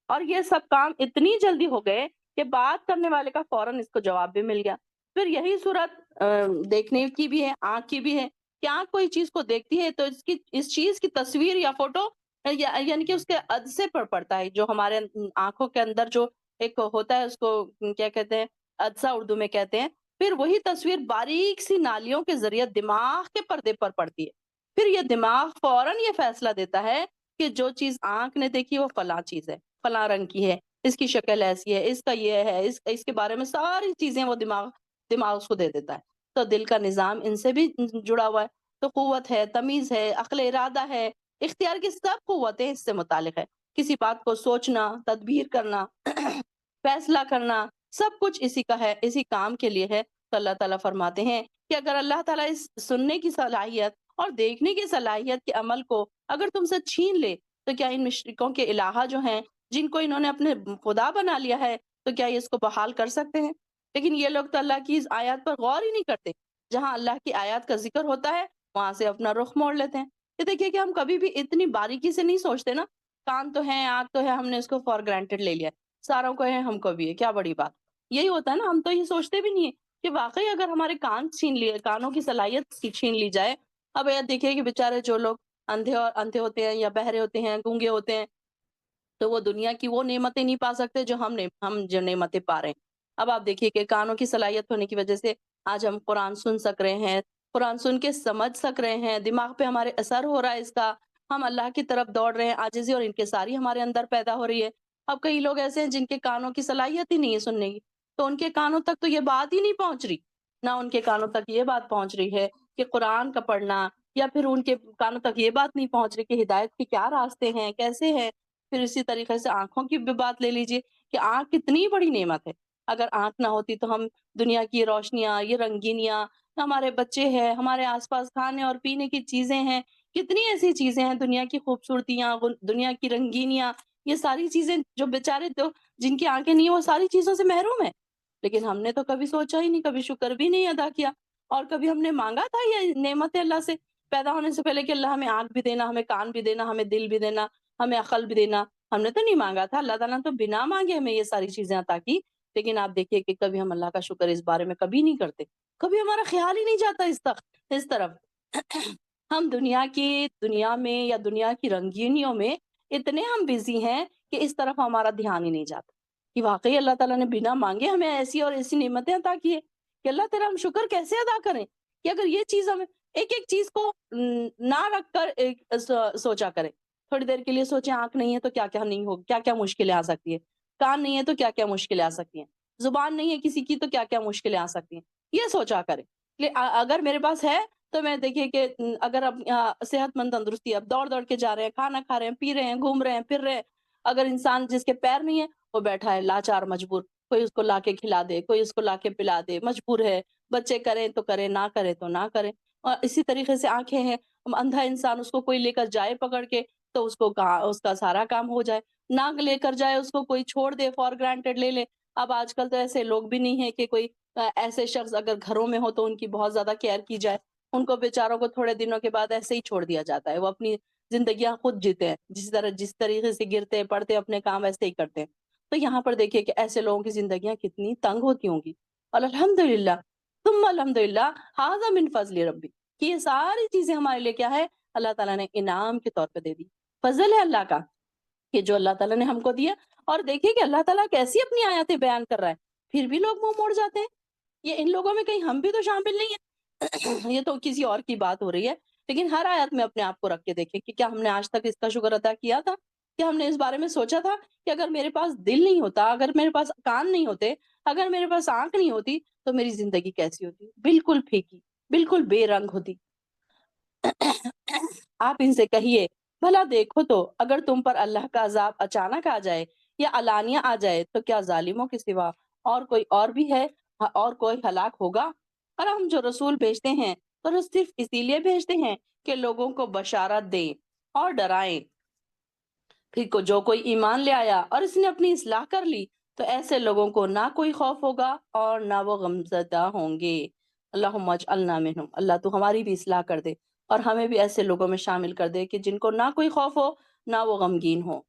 اور یہ سب کام اتنی جلدی ہو گئے کہ بات کرنے والے کا فوراً اس کو جواب بھی مل گیا۔ پھر یہی صورت دیکھنے کی بھی ہے، آنکھ کی بھی ہے، کہ آنکھ کوئی چیز کو دیکھتی ہے تو اس چیز کی تصویر یا فوٹو، یعنی کہ اس کے عدسے پر پڑتا ہے، جو ہمارے آنکھوں کے اندر جو ایک ہوتا ہے، اس کو کیا کہتے ہیں، عدسہ اردو میں کہتے ہیں، پھر وہی تصویر باریک سی نالیوں کے ذریعے دماغ کے پردے پر پڑتی ہے۔ پھر یہ دماغ فوراً یہ فیصلہ دیتا ہے کہ جو چیز آنکھ نے دیکھی وہ فلاں چیز ہے، فلاں رنگ کی ہے، اس کی شکل ایسی ہے، اس کا یہ ہے، اس کے بارے میں ساری چیزیں وہ دماغ اس کو دے دیتا ہے۔ تو دل کا نظام ان سے بھی جڑا ہوا ہے، تو قوت ہے، تمیز ہے، عقل ارادہ ہے، اختیار کی سب قوتیں اس سے متعلق ہے۔ کسی بات کو سوچنا، تدبیر کرنا فیصلہ کرنا، سب کچھ اسی کا ہے، اسی کام کے لیے ہے۔ تو اللہ تعالیٰ فرماتے ہیں کہ اگر اللہ تعالیٰ اس سننے کی صلاحیت اور دیکھنے کی صلاحیت کے عمل کو اگر تم سے چھین لے تو کیا ان مشرکوں کے الہ جو ہیں جن کو انہوں نے اپنے خدا بنا لیا ہے، تو کیا یہ اس کو بحال کر سکتے ہیں؟ لیکن یہ لوگ تو اللہ کی اس آیات پر غور ہی نہیں کرتے۔ جہاں اللہ کی آیات کا ذکر ہوتا ہے وہاں سے اپنا رخ موڑ لیتے ہیں۔ یہ دیکھیے کہ ہم کبھی بھی اتنی باریکی سے نہیں سوچتے نا، کان تو ہے، آنکھ تو ہے، ہم نے اس کو فار گرانٹیڈ لے لیا، ساروں کو ہے ہم کو بھی ہے، کیا بڑی بات۔ یہی ہوتا ہے نا، ہم تو یہ سوچتے بھی نہیں ہے کہ واقعی اگر ہمارے کان چھین لیے، کانوں کی صلاحیت چھین لی جائے۔ اب یہ دیکھیے کہ بیچارے جو لوگ اندھے ہوتے ہیں یا بہرے ہوتے ہیں، گونگے ہوتے ہیں، تو وہ دنیا کی وہ نعمتیں نہیں پا سکتے جو ہم جو نعمتیں پا رہے ہیں۔ اب آپ دیکھیے کہ کانوں کی صلاحیت ہونے کی وجہ سے آج ہم قرآن سن سک رہے ہیں، قرآن سن کے سمجھ سک رہے ہیں، دماغ پہ ہمارے اثر ہو رہا ہے اس کا، ہم اللہ کی طرف دوڑ رہے ہیں، عاجزی اور انکساری ہمارے اندر پیدا ہو رہی ہے۔ اب کئی لوگ ایسے ہیں جن کے کانوں کی صلاحیت ہی نہیں ہے سننے کی، تو ان کے کانوں تک تو یہ بات ہی نہیں پہنچ رہی، نہ ان کے کانوں تک یہ بات پہنچ رہی ہے کہ قرآن کا پڑھنا، یا پھر ان کے کانوں تک یہ بات نہیں پہنچ رہی کہ ہدایت کے کیا راستے ہیں، کیسے ہیں۔ پھر اسی طریقے سے آنکھوں کی بھی بات لے لیجئے کہ آنکھ کتنی بڑی نعمت ہے۔ اگر آنکھ نہ ہوتی تو ہم دنیا کی روشنیاں، یہ رنگینیاں، ہمارے بچے ہیں، ہمارے آس پاس کھانے اور پینے کی چیزیں ہیں، کتنی ایسی چیزیں ہیں، دنیا کی خوبصورتیاں، دنیا کی رنگینیاں، یہ ساری چیزیں جو بیچارے تو جن کی آنکھیں نہیں ہیں وہ ساری چیزوں سے محروم ہیں۔ لیکن ہم نے تو کبھی سوچا ہی نہیں، کبھی شکر بھی نہیں ادا کیا، اور کبھی ہم نے مانگا تھا یہ نعمت اللہ سے پیدا ہونے سے پہلے کہ اللہ ہمیں آنکھ بھی دینا، ہمیں کان بھی دینا، ہمیں دل بھی دینا، ہمیں عقل بھی دینا۔ ہم نے تو نہیں مانگا تھا، اللہ تعالیٰ نے تو بنا مانگے ہمیں یہ ساری چیزیں عطا کی۔ لیکن آپ دیکھیے کہ کبھی ہم اللہ کا شکر اس بارے میں کبھی نہیں کرتے، کبھی ہمارا خیال ہی نہیں جاتا اس طرف۔ ہم دنیا میں یا دنیا کی رنگینیوں میں اتنے ہم بزی ہیں کہ اس طرف ہمارا دھیان ہی نہیں جاتا کہ واقعی اللہ تعالیٰ نے بنا مانگے ہمیں ایسی اور ایسی نعمتیں عطا کی ہے کہ اللہ تیرا ہم شکر کیسے ادا کریں کہ اگر یہ چیز ہمیں ایک ایک چیز کو نہ رکھ کر سوچا کریں۔ تھوڑی دیر کے لیے سوچیں، آنکھ نہیں ہے تو کیا کیا نہیں ہو، کیا کیا مشکلیں آ سکتی ہیں، کان نہیں ہے تو کیا کیا مشکلیں آ سکتی ہیں، زبان نہیں ہے کسی کی تو کیا کیا مشکلیں آ سکتی ہیں، یہ سوچا کریں۔ اگر میرے پاس ہے تو میں دیکھیے کہ اگر اب صحت مند تندرستی، اب دوڑ دوڑ کے جا رہے ہیں، کھانا کھا رہے ہیں، پی رہے ہیں، گھوم رہے ہیں، پھر رہے ہیں۔ اگر انسان جس کے پیر نہیں ہے وہ بیٹھا ہے لاچار مجبور، کوئی اس کو لا کے کھلا دے، کوئی اس کو لا کے پلا دے، مجبور ہے، بچے کریں تو کریں، نہ کریں تو نہ کریں۔ اور اسی طریقے سے آنکھیں ہیں، اندھا انسان، اس کو کوئی لے کر جائے پکڑ کے تو اس کو اس کا سارا کام ہو جائے، نہ لے کر جائے اس کو کوئی چھوڑ دے، فار گرانٹیڈ لے لے۔ اب آج کل تو ایسے لوگ بھی نہیں ہے کہ کوئی ایسے شخص اگر گھروں میں ہو تو ان کی بہت زیادہ کیئر کی جائے، ان کو بیچاروں کو تھوڑے دنوں کے بعد ایسے ہی چھوڑ دیا جاتا ہے، وہ اپنی زندگیاں خود جیتے ہیں، جس طریقے سے گرتے پڑتے اپنے کام ایسے ہی کرتے ہیں۔ تو یہاں پر دیکھیے کہ ایسے لوگوں کی زندگیاں کتنی تنگ ہوتی ہوں گی، اور الحمدللہ ثم الحمدللہ ھذا من فضل ربی، کہ یہ ساری چیزیں ہمارے لیے کیا ہے، اللہ تعالیٰ نے انعام کے طور پہ دے دی، فضل ہے اللہ کا کہ جو اللہ تعالیٰ نے ہم کو دیا۔ اور دیکھیے کہ اللہ تعالیٰ کیسی اپنی آیاتیں بیان کر رہا ہے، پھر بھی لوگ منہ موڑ جاتے ہیں۔ یہ ان لوگوں میں کہیں ہم بھی تو شامل نہیں ہیں؟ یہ تو کسی اور کی بات ہو رہی ہے، لیکن ہر آیت میں اپنے آپ کو رکھ کے دیکھیں کہ کیا ہم نے آج تک اس کا شکر ادا کیا تھا؟ کیا ہم نے اس بارے میں سوچا تھا کہ اگر میرے پاس دل نہیں ہوتا، اگر میرے پاس کان نہیں ہوتے، اگر میرے پاس آنکھ نہیں ہوتی تو میری زندگی کیسی ہوتی؟ بالکل پھیکی، بالکل بے رنگ ہوتی۔ آپ ان سے کہیے، بھلا دیکھو تو اگر تم پر اللہ کا عذاب اچانک آ جائے یا علانیہ آ جائے تو کیا ظالموں کے سوا اور کوئی اور بھی ہے، اور کوئی ہلاک ہوگا؟ اور ہم جو رسول بھیجتے ہیں تو صرف اسی لیے بھیجتے ہیں کہ لوگوں کو بشارت دیں اور ڈرائیں۔ پھر جو کوئی ایمان لے آیا اور اس نے اپنی اصلاح کر لی تو ایسے لوگوں کو نہ کوئی خوف ہوگا اور نہ وہ غمزدہ ہوں گے۔ اللہم اجعلنا منہم، اللہ تو ہماری بھی اصلاح کر دے اور ہمیں بھی ایسے لوگوں میں شامل کر دے کہ جن کو نہ کوئی خوف ہو، نہ وہ غمگین ہو۔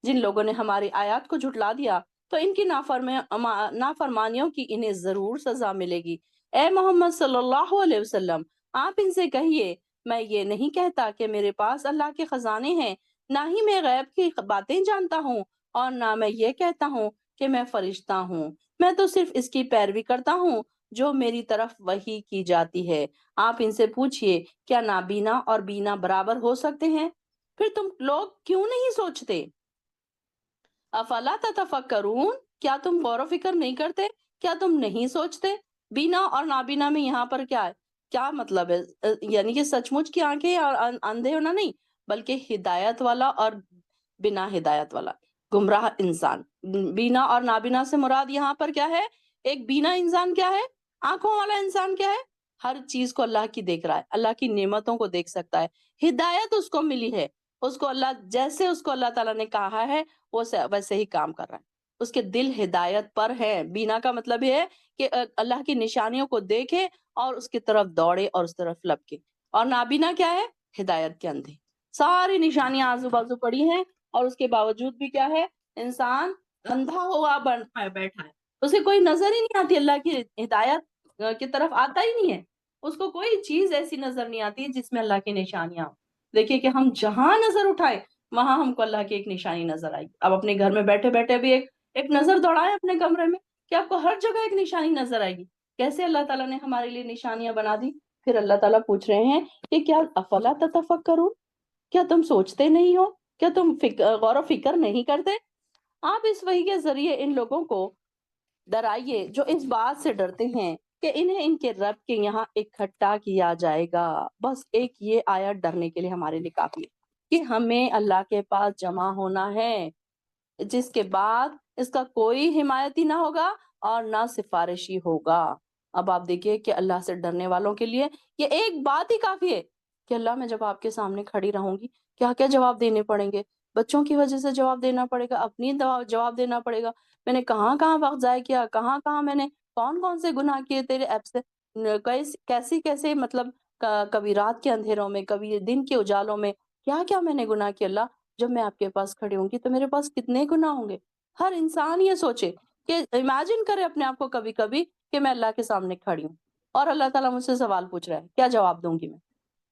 جن لوگوں نے ہماری آیات کو جھٹلا دیا تو ان کی نافرمانیوں کی انہیں ضرور سزا ملے گی۔ اے محمد صلی اللہ علیہ وسلم، آپ ان سے کہیے، میں یہ نہیں کہتا کہ میرے پاس اللہ کے خزانے ہیں، نہ ہی میں غیب کی باتیں جانتا ہوں، اور نہ میں یہ کہتا ہوں کہ میں فرشتہ ہوں، میں تو صرف اس کی پیروی کرتا ہوں جو میری طرف وحی کی جاتی ہے۔ آپ ان سے پوچھئے، کیا نابینا اور بینا برابر ہو سکتے ہیں؟ پھر تم لوگ کیوں نہیں سوچتے؟ افلا تتفکرون، کیا تم غور و فکر نہیں کرتے؟ کیا تم نہیں سوچتے؟ بینا اور نابینا میں یہاں پر کیا ہے، کیا مطلب ہے؟ یعنی کہ سچ مچ کی آنکھیں اور اندھے ہونا نہیں، بلکہ ہدایت والا اور بنا ہدایت والا، گمراہ انسان۔ بینا اور نابینا سے مراد یہاں پر کیا ہے؟ ایک بینا انسان کیا ہے؟ آنکھوں والا انسان کیا ہے؟ ہر چیز کو اللہ کی دیکھ رہا ہے، اللہ کی نعمتوں کو دیکھ سکتا ہے، ہدایت اس کو ملی ہے، اس کو اللہ تعالیٰ نے کہا ہے وہ ویسے ہی کام کر رہا ہے، اس کے دل ہدایت پر ہے۔ بینا کا مطلب یہ ہے کہ اللہ کی نشانیوں کو دیکھے اور اس کی طرف دوڑے اور اس طرف لپکے، اور نابینا کیا ہے؟ ہدایت کے اندھے، ساری نشانیاں آزو بازو پڑی ہیں اور اس کے باوجود بھی کیا ہے؟ انسان اندھا ہوا بیٹھا ہے، اسے کوئی نظر ہی نہیں آتی، اللہ کی ہدایت کی طرف آتا ہی نہیں ہے، اس کو کوئی چیز ایسی نظر نہیں آتی جس میں اللہ کی نشانیاں ہوں۔ دیکھیے کہ ہم جہاں نظر اٹھائیں وہاں ہم کو اللہ کی ایک نشانی نظر آئے گی۔ اب اپنے گھر میں بیٹھے بیٹھے بھی ایک نظر دوڑائیں اپنے کمرے میں کہ آپ کو ہر جگہ ایک نشانی نظر آئے گی۔ کیسے اللہ تعالیٰ نے ہمارے لیے نشانیاں بنا دی؟ پھر اللہ تعالیٰ پوچھ رہے ہیں کہ کیا افلا تتفکرون، کیا تم سوچتے نہیں ہو؟ کیا تم غور و فکر نہیں کرتے؟ آپ اس وحی کے ذریعے ان لوگوں کو ڈرائیے جو اس بات سے ڈرتے ہیں کہ انہیں ان کے رب کے یہاں اکٹھا کیا جائے گا۔ بس ایک یہ آیت ڈرنے کے لیے ہمارے لیے کافی ہے کہ ہمیں اللہ کے پاس جمع ہونا ہے، جس کے بعد اس کا کوئی حمایتی نہ ہوگا اور نہ سفارشی ہوگا۔ اب آپ دیکھیے کہ اللہ سے ڈرنے والوں کے لیے یہ ایک بات ہی کافی ہے کہ اللہ میں جب آپ کے سامنے کھڑی رہوں گی کیا کیا جواب دینے پڑیں گے، بچوں کی وجہ سے جواب دینا پڑے گا، اپنی جواب دینا پڑے گا، میں نے کہاں کہاں وقت ضائع کیا، کہاں کہاں میں نے کون کون سے گناہ کیے تیرے ایپ سے، کیسی کیسے مطلب کبھی رات کے اندھیروں میں، کبھی دن کے اجالوں میں کیا کیا میں نے گناہ کیا۔ اللہ جب میں آپ کے پاس کھڑی ہوں گی تو میرے پاس کتنے گناہ ہوں گے۔ ہر انسان یہ سوچے کہ امیجن کرے اپنے آپ کو کبھی کبھی کہ میں اللہ کے سامنے کھڑی ہوں اور اللہ تعالیٰ مجھ سے سوال پوچھ رہا ہے، کیا جواب دوں گی میں؟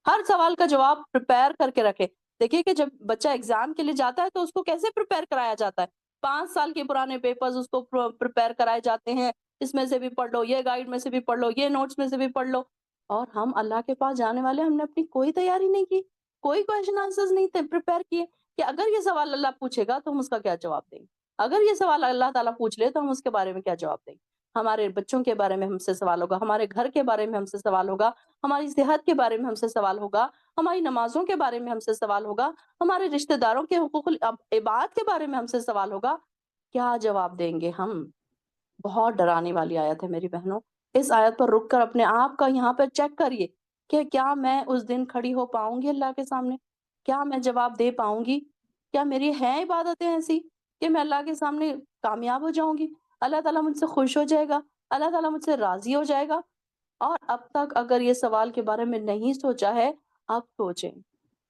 ہر سوال کا جواب پریپئر کر کے رکھے۔ دیکھیے کہ جب بچہ ایگزام کے لیے جاتا ہے تو اس کو کیسے پریپئر کرایا جاتا ہے؟ 5 سال کے پرانے پیپرز اس کو پریپئر کرائے جاتے ہیں، اس میں سے بھی پڑھ لو، یہ گائیڈ میں سے بھی پڑھ لو، یہ نوٹس میں سے بھی پڑھ لو۔ اور ہم اللہ کے پاس جانے والے، ہم نے اپنی کوئی تیاری نہیں کی، کوئی کوشچن آنسرز نہیں پریپئر کیے کہ اگر یہ سوال اللہ پوچھے گا تو ہم اس کا کیا جواب دیں گے، اگر یہ سوال اللہ تعالیٰ پوچھ لے تو ہم اس کے بارے میں کیا جواب دیں گے۔ ہمارے بچوں کے بارے میں ہم سے سوال ہوگا، ہمارے گھر کے بارے میں ہم سے سوال ہوگا، ہماری صحت کے بارے میں ہم سے سوال ہوگا، ہماری نمازوں کے بارے میں ہم سے سوال ہوگا، ہمارے رشتہ داروں کے حقوق العباد کے بارے میں ہم سے سوال ہوگا۔ کیا جواب دیں گے ہم؟ بہت ڈرانے والی آیت ہے میری بہنوں۔ اس آیت پر رک کر اپنے آپ کا یہاں پہ چیک کریے کہ کیا میں اس دن کھڑی ہو پاؤں گی اللہ کے سامنے؟ کیا میں جواب دے پاؤں گی؟ کیا میری ہیں عبادتیں ایسی کہ میں اللہ کے سامنے کامیاب ہو جاؤں گی؟ اللہ تعالیٰ مجھ سے خوش ہو جائے گا، اللہ تعالیٰ مجھ سے راضی ہو جائے گا؟ اور اب تک اگر یہ سوال کے بارے میں نہیں سوچا ہے، اب سوچیں،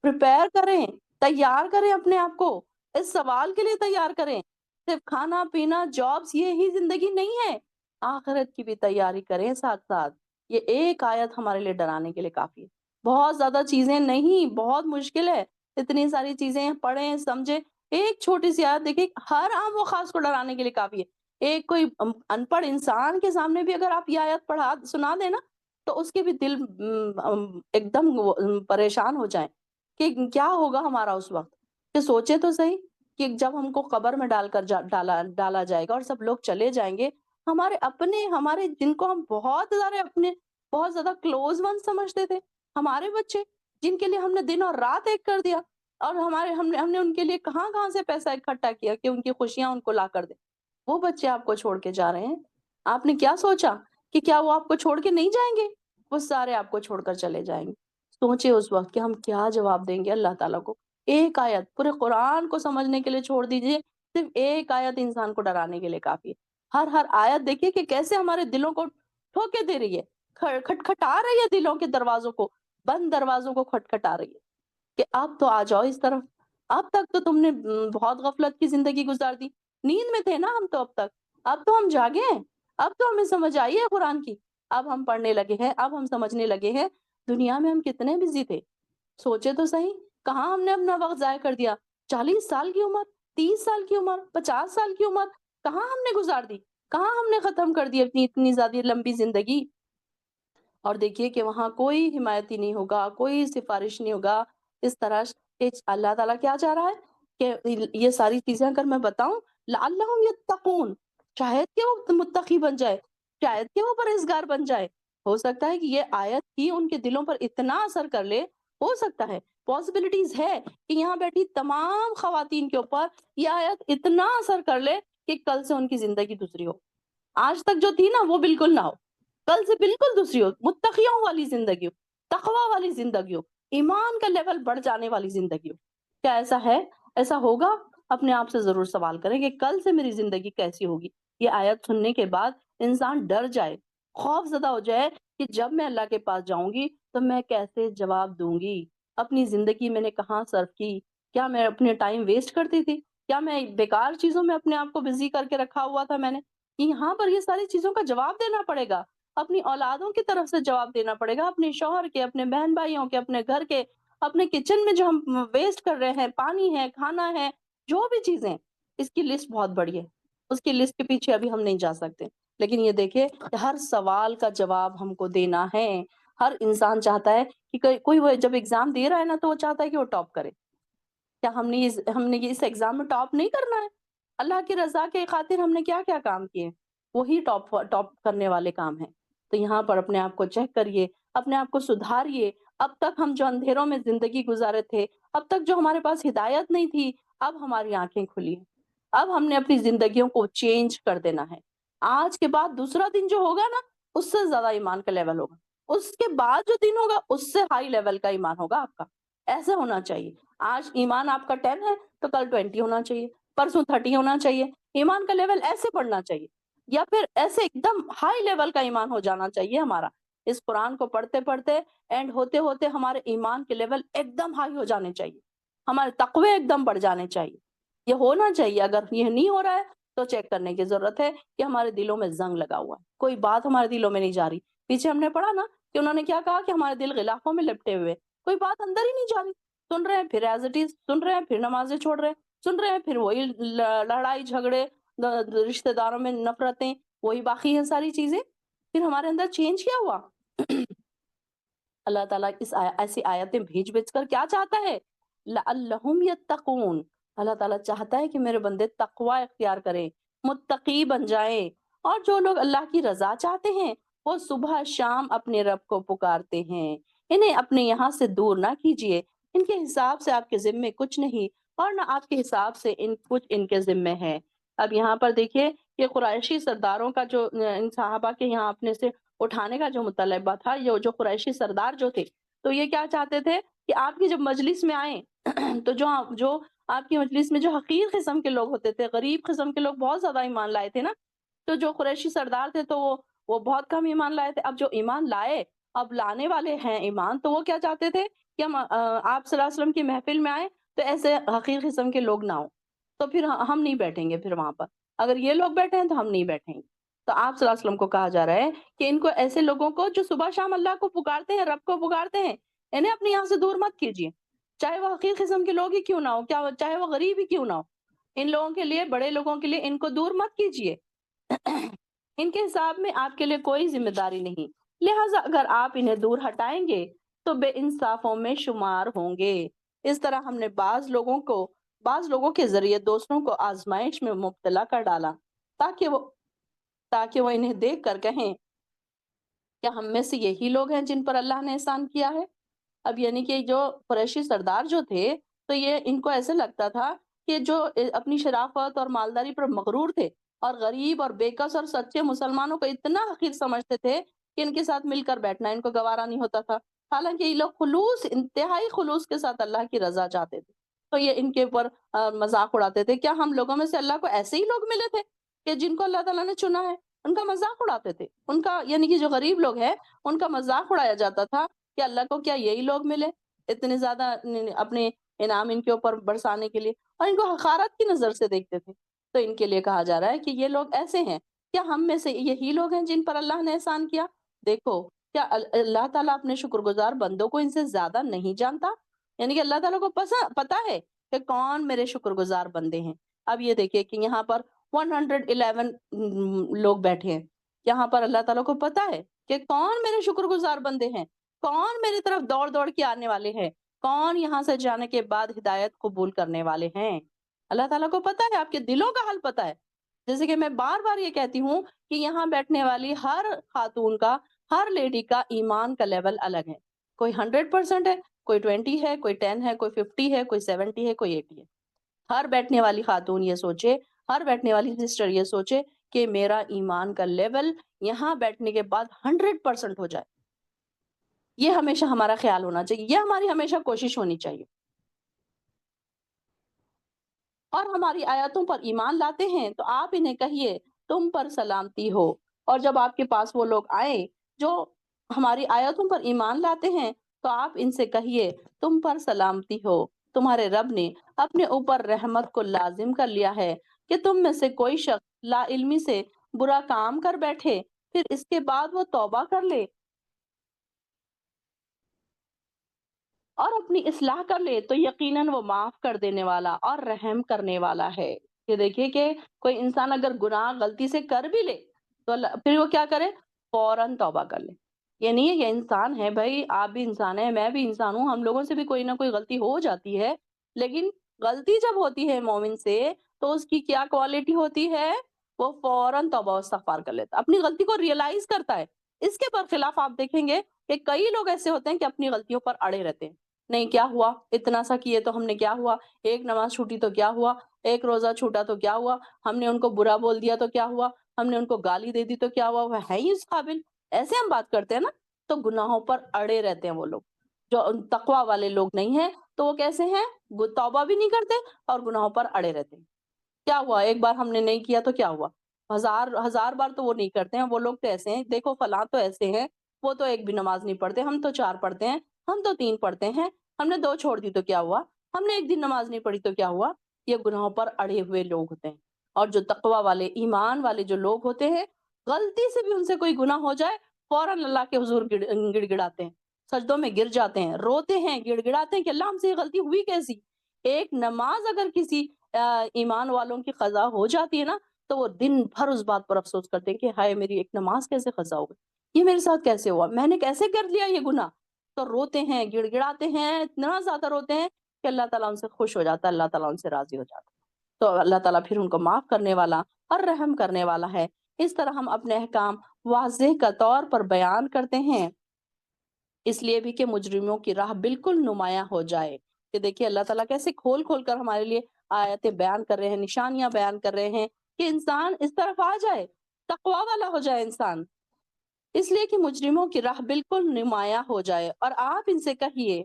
پریپئر کریں، تیار کریں اپنے آپ کو، اس سوال کے لیے تیار کریں۔ صرف کھانا پینا جابس یہ ہی زندگی نہیں ہے، آخرت کی بھی تیاری کریں ساتھ ساتھ۔ یہ ایک آیت ہمارے لیے ڈرانے کے لیے کافی ہے، بہت زیادہ چیزیں نہیں، بہت مشکل ہے، اتنی ساری چیزیں پڑھیں سمجھیں، ایک چھوٹی سی آیت دیکھیں ہر عام و خاص کو ڈرانے کے لیے کافی ہے۔ ایک کوئی ان پڑھ انسان کے سامنے بھی اگر آپ یہ آیت پڑھا سنا دیں نا تو اس کے بھی دل ایک دم پریشان ہو جائیں کہ کیا ہوگا ہمارا اس وقت۔ کہ سوچے تو صحیح کہ جب ہم کو قبر میں ڈال کر ڈالا جائے گا اور سب لوگ چلے جائیں گے، ہمارے اپنے، ہمارے جن کو ہم بہت زیادہ اپنے بہت زیادہ کلوز ون سمجھتے تھے، ہمارے بچے جن کے لیے ہم نے دن اور رات ایک کر دیا، اور ہم نے ان کے لیے کہاں کہاں سے پیسہ اکٹھا کیا کہ ان کی خوشیاں ان کو لا کر دیں، وہ بچے آپ کو چھوڑ کے جا رہے ہیں۔ آپ نے کیا سوچا کہ کیا وہ آپ کو چھوڑ کے نہیں جائیں گے؟ وہ سارے آپ کو چھوڑ کر چلے جائیں گے۔ سوچے اس وقت کہ ہم کیا جواب دیں گے اللہ تعالیٰ کو۔ ایک آیت پورے قرآن کو سمجھنے کے لیے چھوڑ دیجئے، صرف ایک آیت انسان کو ڈرانے کے لیے کافی ہے۔ ہر آیت دیکھیے کہ کیسے ہمارے دلوں کو ٹھوکے دے رہی ہے، کھٹکھٹا رہی ہے دلوں کے دروازوں کو، بند دروازوں کو کھٹکھٹا رہی ہے کہ اب تو آ جاؤ اس طرف۔ اب تک تو تم نے بہت غفلت کی زندگی گزار دی، نیند میں تھے نا ہم تو اب تو ہم جاگے ہیں، اب تو ہمیں سمجھ آئی ہے قرآن کی، اب ہم پڑھنے لگے ہیں، اب ہم سمجھنے لگے ہیں۔ دنیا میں ہم کتنے بزی تھے، سوچے تو صحیح، کہاں ہم نے اپنا وقت ضائع کر دیا؟ 40 سال کی عمر، 30 سال کی عمر، 50 سال کی عمر کہاں ہم نے گزار دی؟ کہاں ہم نے ختم کر دی اپنی اتنی زیادہ لمبی زندگی؟ اور دیکھیے کہ وہاں کوئی حمایتی نہیں ہوگا، کوئی سفارش نہیں ہوگا۔ اس طرح کہ اللہ تعالیٰ کیا چاہ رہا ہے کہ یہ ساری چیزیں اگر میں بتاؤں لعلہم یتقون، شاید کہ وہ متقی بن جائے، شاید کہ وہ پرہیزگار بن جائے۔ ہو سکتا ہے کہ یہ آیت ہی ان کے دلوں پر اتنا اثر کر لے، ہو سکتا ہے، پاسبلٹیز ہے کہ یہاں بیٹھی تمام خواتین کے اوپر یہ آیت اتنا اثر کر لے کہ کل سے ان کی زندگی دوسری ہو، آج تک جو تھی نا وہ بالکل نہ ہو، کل سے بالکل دوسری ہو، متقیوں والی زندگی ہو، تقوی والی زندگی ہو، ایمان کا لیول بڑھ جانے والی زندگی ہو۔ کیا ایسا ہے؟ ایسا ہوگا؟ اپنے آپ سے ضرور سوال کریں کہ کل سے میری زندگی کیسی ہوگی؟ یہ آیت سننے کے بعد انسان ڈر جائے، خوف زدہ ہو جائے کہ جب میں اللہ کے پاس جاؤں گی تو میں کیسے جواب دوں گی؟ اپنی زندگی میں نے کہاں صرف کی؟ کیا میں اپنے ٹائم ویسٹ کرتی تھی؟ کیا میں بیکار چیزوں میں اپنے آپ کو بزی کر کے رکھا ہوا تھا میں نے؟ یہاں پر یہ ساری چیزوں کا جواب دینا پڑے گا، اپنی اولادوں کی طرف سے جواب دینا پڑے گا، اپنے شوہر کے، اپنے بہن بھائیوں کے، اپنے گھر کے، اپنے کچن میں جو ہم ویسٹ کر رہے ہیں، پانی ہے، کھانا ہے، جو بھی چیزیں، اس کی لسٹ بہت بڑی ہے، اس کی لسٹ کے پیچھے ابھی ہم نہیں جا سکتے، لیکن یہ دیکھیں کہ ہر سوال کا جواب ہم کو دینا ہے۔ ہر انسان چاہتا ہے کہ کوئی وہ جب ایگزام دے رہا ہے نا تو وہ چاہتا ہے کہ وہ ٹاپ کرے۔ کیا ہم نے اس ایگزام میں ٹاپ نہیں کرنا ہے؟ اللہ کی رضا کے خاطر ہم نے کیا کیا کام کیے، وہی ٹاپ کرنے والے کام ہیں۔ تو یہاں پر اپنے آپ کو چیک کریے، اپنے آپ کو سدھاریے۔ اب تک ہم جو اندھیروں میں زندگی گزارے تھے، اب تک جو ہمارے پاس ہدایت نہیں تھی، اب ہماری آنکھیں کھلی ہیں۔ اب ہم نے اپنی زندگیوں کو چینج کر دینا ہے۔ آج کے بعد دوسرا دن جو ہوگا نا، اس سے زیادہ ایمان کا لیول ہوگا، اس کے بعد جو دن ہوگا اس سے ہائی لیول کا ایمان ہوگا آپ کا۔ ایسا ہونا چاہیے۔ آج ایمان آپ کا 10 ہے تو کل 20 ہونا چاہیے، پرسوں 30 ہونا چاہیے۔ ایمان کا لیول ایسے بڑھنا چاہیے، یا پھر ایسے ایک دم ہائی لیول کا ایمان ہو جانا چاہیے ہمارا۔ اس قرآن کو پڑھتے پڑھتے اینڈ ہوتے ہوتے ہمارے ایمان کے لیول ایک دم ہائی ہو جانے چاہیے، ہمارے تقوی ایک دم بڑھ جانے چاہیے۔ یہ ہونا چاہیے۔ اگر یہ نہیں ہو رہا ہے تو چیک کرنے کی ضرورت ہے کہ ہمارے دلوں میں زنگ لگا ہوا ہے، کوئی بات ہمارے دلوں میں نہیں جا رہی۔ پیچھے ہم نے پڑھا نا کہ انہوں نے کیا کہا کہ ہمارے دل غلافوں میں لپٹے ہوئے، کوئی بات اندر ہی نہیں جا رہی۔ سن رہے ہیں پھر ایز اٹ از، سن رہے ہیں پھر نمازیں چھوڑ رہے ہیں، سن رہے ہیں پھر وہی لڑائی جھگڑے، رشتہ داروں میں نفرتیں، وہی باقی ہیں ساری چیزیں۔ پھر ہمارے اندر چینج کیا ہوا؟ اللہ تعالیٰ ایسی آیتیں بھیج بھیج کر کیا چاہتا ہے؟ لعلہم یتقون۔ اللہ تعالیٰ چاہتا ہے کہ میرے بندے تقوی اختیار کریں، متقی بن جائیں، اور جو لوگ اللہ کی رضا چاہتے ہیں وہ صبح شام اپنے رب کو پکارتے ہیں۔ انہیں اپنے یہاں سے دور نہ کیجیے، ان کے حساب سے آپ کے ذمے کچھ نہیں، اور نہ آپ کے حساب سے کچھ ان کے ذمے ہے۔ اب یہاں پر دیکھیے کہ قریشی سرداروں کا جو ان صحابہ کے یہاں اپنے سے اٹھانے کا جو مطالبہ تھا، یہ جو قریشی سردار جو تھے تو یہ کیا چاہتے تھے کہ آپ کی جب مجلس میں آئیں تو جو آپ کی مجلس میں جو حقیر قسم کے لوگ ہوتے تھے، غریب قسم کے لوگ بہت زیادہ ایمان لائے تھے نا، تو جو قریشی سردار تھے تو وہ بہت کم ایمان لائے تھے۔ اب جو ایمان لائے، اب لانے والے ہیں ایمان، تو وہ کیا چاہتے تھے کہ ہم آپ صلی اللہ علیہ وسلم کی محفل میں آئیں تو ایسے حقیر قسم کے لوگ نہ ہوں، تو پھر ہم نہیں بیٹھیں گے، پھر وہاں پر اگر یہ لوگ بیٹھے ہیں تو ہم نہیں بیٹھیں گے۔ تو آپ صلی اللہ علیہ وسلم کو کہا جا رہا ہے کہ ان کو، ایسے لوگوں کو جو صبح شام اللہ کو پکارتے ہیں، رب کو پکارتے ہیں، انہیں اپنے یہاں سے دور مت کیجیے، چاہے وہ حقیر قسم کے لوگ ہی کیوں نہ ہو، چاہے وہ غریب ہی کیوں نہ ہو۔ ان لوگوں کے لیے، بڑے لوگوں کے لیے ان کو دور مت کیجیے۔ ان کے حساب میں آپ کے لیے کوئی ذمہ داری نہیں، لہٰذا اگر آپ انہیں دور ہٹائیں گے تو بے انصافوں میں شمار ہوں گے۔ اس طرح ہم نے بعض لوگوں کے ذریعے دوسروں کو آزمائش میں مبتلا کر ڈالا، تاکہ وہ انہیں دیکھ کر کہیں کیا ہم میں سے یہی لوگ ہیں جن پر اللہ نے احسان کیا ہے؟ اب یعنی کہ جو قریشی سردار جو تھے تو یہ ان کو ایسے لگتا تھا کہ جو اپنی شرافت اور مالداری پر مغرور تھے اور غریب اور بےکس اور سچے مسلمانوں کو اتنا حقیر سمجھتے تھے کہ ان کے ساتھ مل کر بیٹھنا ان کو گوارا نہیں ہوتا تھا، حالانکہ یہ لوگ انتہائی خلوص کے ساتھ اللہ کی رضا چاہتے تھے۔ تو یہ ان کے اوپر مذاق اڑاتے تھے۔ کیا ہم لوگوں میں سے اللہ کو ایسے ہی لوگ ملے تھے کہ جن کو اللہ تعالیٰ نے چنا ہے؟ ان کا مذاق اڑاتے تھے، ان کا یعنی کہ جو غریب لوگ ہیں ان کا مذاق اڑایا جاتا تھا کہ اللہ کو کیا یہی لوگ ملے اتنے زیادہ اپنے انعام ان کے اوپر برسانے کے لیے، اور ان کو حقارت کی نظر سے دیکھتے تھے۔ تو ان کے لیے کہا جا رہا ہے کہ یہ لوگ ایسے ہیں، کیا ہم میں سے یہی لوگ ہیں جن پر اللہ نے احسان کیا؟ دیکھو، کیا اللہ تعالیٰ اپنے شکر گزار بندوں کو ان سے زیادہ نہیں جانتا؟ یعنی کہ اللہ تعالیٰ کو پتا ہے کہ کون میرے شکر گزار بندے ہیں۔ اب یہ دیکھیے کہ یہاں پر 111 لوگ بیٹھے ہیں، یہاں پر اللہ تعالیٰ کو پتا ہے کہ کون میرے شکر گزار بندے ہیں، کون میری طرف دوڑ دوڑ کے آنے والے ہیں، کون یہاں سے جانے کے بعد ہدایت قبول کرنے والے ہیں۔ اللہ تعالیٰ کو پتا ہے، آپ کے دلوں کا حل پتا ہے۔ جیسے کہ میں بار بار یہ کہتی ہوں کہ یہاں بیٹھنے والی ہر خاتون کا، ہر لیڈی کا ایمان کا لیول الگ ہے۔ کوئی 100% ہے، کوئی 20 ہے، کوئی 10 ہے، کوئی 50 ہے، کوئی 70 ہے، کوئی 80 ہے۔ ہر بیٹھنے والی خاتون یہ سوچے، ہر بیٹھنے والی سسٹر یہ سوچے کہ میرا ایمان کا لیول یہاں بیٹھنے کے بعد 100% ہو جائے۔ یہ ہمیشہ ہمارا خیال ہونا چاہیے، یہ ہماری ہمیشہ کوشش ہونی چاہیے۔ اور ہماری آیاتوں پر ایمان لاتے ہیں تو آپ انہیں کہیے تم پر سلامتی ہو۔ اور جب آپ کے پاس وہ لوگ آئیں جو ہماری آیاتوں پر ایمان لاتے ہیں تو آپ ان سے کہیے تم پر سلامتی ہو، تمہارے رب نے اپنے اوپر رحمت کو لازم کر لیا ہے کہ تم میں سے کوئی شخص لا علمی سے برا کام کر بیٹھے پھر اس کے بعد وہ توبہ کر لے اور اپنی اصلاح کر لے تو یقیناً وہ معاف کر دینے والا اور رحم کرنے والا ہے۔ یہ دیکھیے کہ کوئی انسان اگر گناہ غلطی سے کر بھی لے تو پھر وہ کیا کرے؟ فوراً توبہ کر لے۔ یہ نہیں ہے کہ انسان ہے بھائی، آپ بھی انسان ہیں، میں بھی انسان ہوں، ہم لوگوں سے بھی کوئی نہ کوئی غلطی ہو جاتی ہے، لیکن غلطی جب ہوتی ہے مومن سے تو اس کی کیا کوالٹی ہوتی ہے؟ وہ فوراً توبہ و استغفار کر لیتا، اپنی غلطی کو ریئلائز کرتا ہے۔ اس کے برخلاف آپ دیکھیں گے کہ کئی لوگ ایسے ہوتے ہیں کہ اپنی غلطیوں پر اڑے رہتے ہیں، نہیں کیا ہوا، اتنا سا کیے تو ہم نے کیا ہوا، ایک نماز چھوٹی تو کیا ہوا، ایک روزہ چھوٹا تو کیا ہوا، ہم نے ان کو برا بول دیا تو کیا ہوا، ہم نے ان کو گالی دے دی تو کیا ہوا، وہ ہے ہی اس قابل۔ ایسے ہم بات کرتے ہیں نا، تو گناہوں پر اڑے رہتے ہیں وہ لوگ جو تقوی والے لوگ نہیں ہیں۔ تو وہ کیسے ہیں؟ توبہ بھی نہیں کرتے اور گناہوں پر اڑے رہتے ہیں۔ کیا ہوا، ایک بار ہم نے نہیں کیا تو کیا ہوا، ہزار ہزار بار تو وہ نہیں کرتے ہیں، وہ لوگ تو ایسے ہیں، دیکھو فلاں تو ایسے ہیں، وہ تو ایک بھی نماز نہیں پڑھتے، ہم تو 4 پڑھتے ہیں، ہم تو 3 پڑھتے ہیں، ہم نے 2 چھوڑ دی تو کیا ہوا، ہم نے ایک دن نماز نہیں پڑھی تو کیا ہوا۔ یہ گناہوں پر اڑے ہوئے لوگ ہوتے ہیں۔ اور جو تقوی والے، ایمان والے جو لوگ ہوتے ہیں، غلطی سے بھی ان سے کوئی گناہ ہو جائے فوراً اللہ کے حضور گڑ گڑاتے ہیں، سجدوں میں گر جاتے ہیں، روتے ہیں، گڑ گڑاتے ہیں کہ اللہ ہم سے یہ غلطی ہوئی کیسی۔ ایک نماز اگر کسی ایمان والوں کی قضا ہو جاتی ہے نا تو وہ دن بھر اس بات پر افسوس کرتے ہیں کہ ہائے میری ایک نماز کیسے قضا ہو گئی، یہ میرے ساتھ کیسے ہوا، میں نے کیسے کر لیا یہ گناہ۔ تو روتے ہیں، گڑ گڑاتے ہیں، اتنا زیادہ روتے ہیں کہ اللہ تعالیٰ ان سے خوش ہو جاتا ہے، اللہ تعالیٰ ان سے راضی ہو جاتا ہے۔ تو اللہ تعالیٰ پھر ان کو معاف کرنے والا اور رحم کرنے والا ہے۔ اس طرح ہم اپنے احکام واضح کا طور پر بیان کرتے ہیں، اس لیے بھی کہ مجرموں کی راہ بالکل نمایاں ہو جائے۔ کہ دیکھیے اللہ تعالیٰ کیسے کھول کھول کر ہمارے لیے آیتیں بیان کر رہے ہیں، نشانیاں بیان کر رہے ہیں کہ انسان اس طرف آ جائے، تقوی والا ہو جائے انسان، اس لیے کہ مجرموں کی راہ بالکل نمایاں ہو جائے۔ اور آپ ان سے کہیے،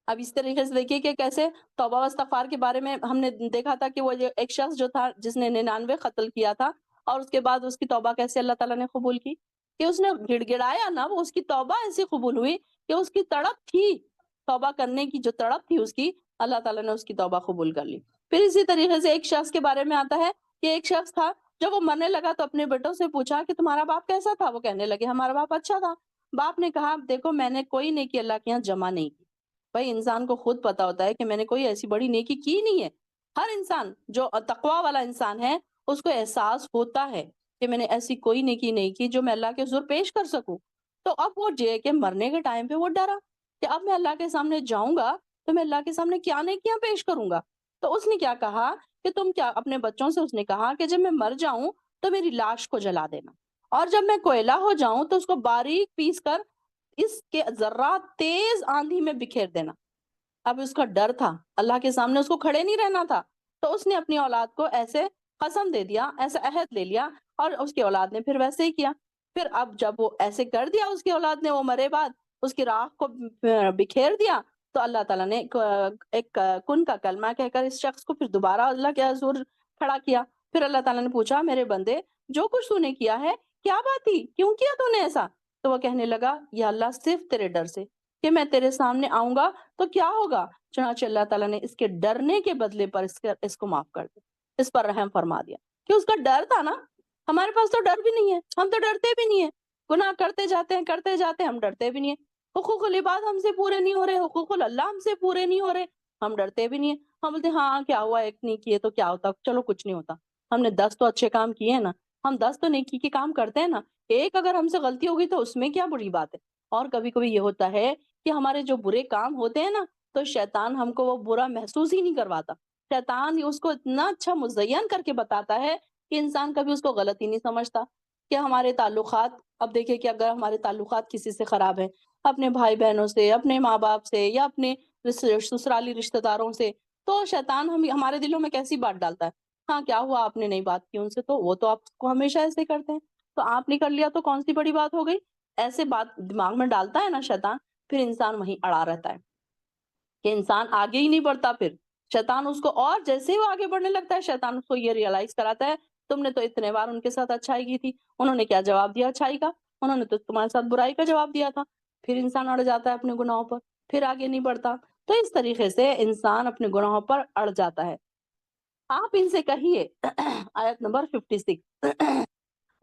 اب اس طریقے سے دیکھیے کہ کیسے توبہ و استغفار کے بارے میں ہم نے دیکھا تھا کہ وہ ایک شخص جو تھا جس نے 99 قتل کیا تھا اور اس کے بعد اس کی توبہ کیسے اللہ تعالیٰ نے قبول کی کہ اس نے گڑ گڑایا نا، وہ اس کی توبہ ایسی قبول ہوئی کہ اس کی تڑپ تھی، توبہ کرنے کی جو تڑپ تھی اس کی، اللہ تعالیٰ نے اس کی توبہ قبول کر لی۔ پھر اسی طریقے سے ایک شخص کے بارے میں آتا ہے کہ ایک شخص تھا، جب وہ مرنے لگا تو اپنے بیٹوں سے پوچھا کہ تمہارا باپ کیسا تھا؟ وہ کہنے لگے ہمارا باپ اچھا تھا۔ باپ نے کہا دیکھو میں نے کوئی نیکی اللہ کے یہاں جمع نہیں کی۔ بھائی انسان کو خود پتا ہوتا ہے کہ میں نے کوئی ایسی بڑی نیکی کی نہیں ہے۔ ہر انسان جو تقوی والا انسان ہے اس کو احساس ہوتا ہے کہ میں نے ایسی کوئی نیکی نہیں کی جو میں اللہ کے حضور پیش کر سکوں۔ تو اب وہ جے کہ مرنے کے ٹائم پہ وہ ڈرا کہ اب میں اللہ کے سامنے جاؤں گا تو میں اللہ کے سامنے کیا نیکیاں پیش کروں گا۔ تو اس نے کیا کہا کہ تم کیا، اپنے بچوں سے اس نے کہا کہ جب میں مر جاؤں تو میری لاش کو جلا دینا، اور جب میں کوئلہ ہو جاؤں تو اس کو باریک پیس کر اس کے ذرات تیز آندھی میں بکھیر دینا۔ اب اس کا ڈر تھا، اللہ کے سامنے اس کو کھڑے نہیں رہنا تھا، تو اس نے اپنی اولاد کو ایسے قسم دے دیا، ایسا عہد لے لیا، اور اس کی اولاد نے پھر ویسے ہی کیا۔ پھر اب جب وہ ایسے کر دیا اس کی اولاد نے، وہ مرے بعد اس کی راکھ کو بکھیر دیا، تو اللہ تعالیٰ نے ایک کن کا کلمہ کہہ کر اس شخص کو پھر دوبارہ اللہ کے حضور کھڑا کیا۔ پھر اللہ تعالیٰ نے پوچھا میرے بندے جو کچھ تو نے کیا ہے کیا بات تھی، کیوں کیا تو نے ایسا؟ تو وہ کہنے لگا یا اللہ صرف تیرے ڈر سے کہ میں تیرے سامنے آؤں گا تو کیا ہوگا۔ چنانچہ اللہ تعالیٰ نے اس کے ڈرنے کے بدلے پر اس کو معاف کر دیا، اس پر رحم فرما دیا کہ اس کا ڈر تھا نا۔ ہمارے پاس تو ڈر بھی نہیں ہے، ہم تو ڈرتے بھی نہیں ہیں، گناہ کرتے جاتے ہیں، ہم ڈرتے بھی نہیں ہیں۔ حقوق العباد ہم سے پورے نہیں ہو رہے، حقوق اللہ ہم سے پورے نہیں ہو رہے، ہم ڈرتے بھی نہیں ہیں۔ ہم بولتے ہیں ہاں کیا ہوا، ایک نہیں کیے تو کیا ہوتا، چلو کچھ نہیں ہوتا، ہم نے 10 تو اچھے کام کیے ہیں نا، ہم 10 تو نیکی کے کام کرتے ہیں نا، ایک اگر ہم سے غلطی ہوگی تو اس میں کیا بری بات ہے۔ اور کبھی کبھی یہ ہوتا ہے کہ ہمارے جو برے کام ہوتے ہیں نا تو شیطان ہم کو وہ برا محسوس ہی نہیں کرواتا، شیطان اس کو اتنا اچھا مزین کر کے بتاتا ہے کہ انسان کبھی اس کو غلط ہی نہیں سمجھتا۔ کہ ہمارے تعلقات، اب دیکھیں کہ اگر ہمارے تعلقات کسی سے خراب ہیں، اپنے بھائی بہنوں سے، اپنے ماں باپ سے، یا اپنے سسرالی رشتہ داروں سے، تو شیطان ہمارے دلوں میں کیسی بات ڈالتا ہے، ہاں کیا ہوا آپ نے نہیں بات کی ان سے، تو وہ تو آپ کو ہمیشہ ایسے کرتے ہیں، تو آپ نے کر لیا تو کون سی بڑی بات ہو گئی، ایسے بات دماغ میں ڈالتا ہے نا شیطان، پھر انسان وہیں اڑا رہتا ہے۔ کہ انسان آگے ہی نہیں بڑھتا. پھر شیطان اس کو، اور جیسے ہی وہ آگے بڑھنے لگتا ہے شیطان اس کو یہ ریئلائز کراتا ہے تم نے تو اتنے بار ان کے ساتھ اچھائی کی تھی، انہوں نے کیا جواب دیا اچھائی کا، انہوں نے تو تمہارے ساتھ برائی کا جواب دیا تھا. پھر انسان اڑ جاتا ہے اپنے گناہوں پر، پھر آگے نہیں بڑھتا. تو اس طریقے سے انسان اپنے گناہوں پر اڑ جاتا ہے. آپ ان سے کہیے آیت نمبر 56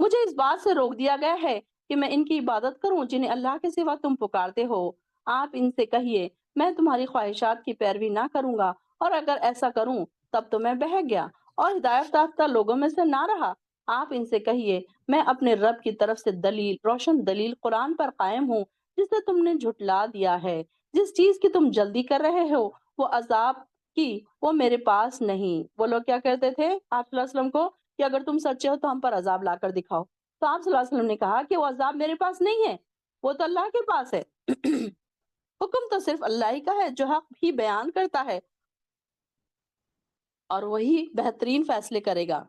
مجھے اس بات سے روک دیا گیا ہے کہ میں ان کی عبادت کروں جنہیں اللہ کے سوا تم پکارتے ہو. آپ ان سے کہیے میں تمہاری خواہشات کی پیروی نہ کروں گا، اور اگر ایسا کروں تب تو میں بہک گیا اور ہدایت یافتہ لوگوں میں سے نہ رہا. آپ ان سے کہیے میں اپنے رب کی طرف سے دلیل، روشن دلیل قرآن پر قائم ہوں جسے تم نے جھٹلا دیا ہے. جس چیز کی تم جلدی کر رہے ہو وہ عذاب کی، وہ میرے پاس نہیں. وہ لوگ کیا کہتے تھے آپ صلی اللہ علیہ وسلم کو کہ اگر تم سچے ہو تو ہم پر عذاب لا کر دکھاؤ. تو آپ صلی اللہ علیہ وسلم نے کہا کہ وہ عذاب میرے پاس نہیں ہے، وہ تو اللہ کے پاس ہے. حکم تو صرف اللہ ہی کا ہے جو حق ہی بیان کرتا ہے اور وہی بہترین فیصلے کرے گا،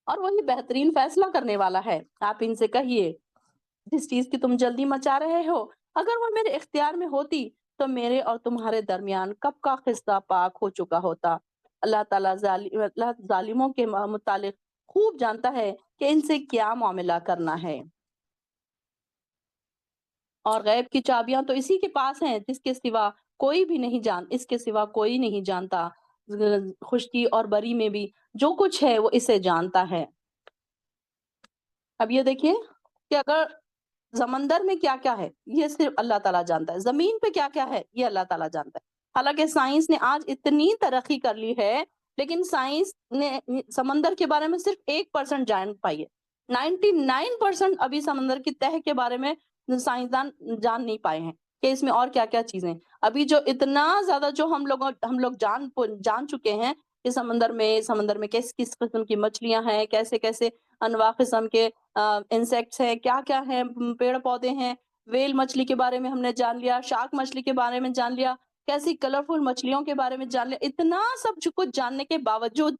اور وہی بہترین فیصلہ کرنے والا ہے. آپ ان سے کہیے جس چیز کی تم جلدی مچا رہے ہو اگر وہ میرے اختیار میں ہوتی تو میرے اور تمہارے درمیان کب کا قصہ پاک ہو چکا ہوتا. اللہ تعالیٰ اللہ ظالموں کے متعلق خوب جانتا ہے کہ ان سے کیا معاملہ کرنا ہے. اور غیب کی چابیاں تو اسی کے پاس ہیں جس کے سوا کوئی بھی نہیں اس کے سوا کوئی نہیں جانتا. خشکی اور بری میں بھی جو کچھ ہے وہ اسے جانتا ہے. اب یہ دیکھیے کہ اگر سمندر میں کیا کیا ہے یہ صرف اللہ تعالیٰ جانتا ہے، زمین پہ کیا کیا ہے یہ اللہ تعالیٰ جانتا ہے. حالانکہ سائنس نے آج اتنی ترقی کر لی ہے لیکن سائنس نے سمندر کے بارے میں صرف 1% جان پائی ہے. 99% ابھی سمندر کی تہ کے بارے میں سائنسدان جان نہیں پائے ہیں کہ اس میں اور کیا کیا چیزیں. ابھی جو اتنا زیادہ جو ہم لوگ جان چکے ہیں کہ سمندر میں کس کس قسم کی مچھلیاں ہیں، کیسے کیسے انواع قسم کے انسیکٹس ہیں، کیا کیا ہیں، پیڑ پودے ہیں. ویل مچھلی کے بارے میں ہم نے جان لیا، شارک مچھلی کے بارے میں جان لیا، کیسی کلرفل مچھلیوں کے بارے میں جان لیا. اتنا سب کچھ جاننے کے باوجود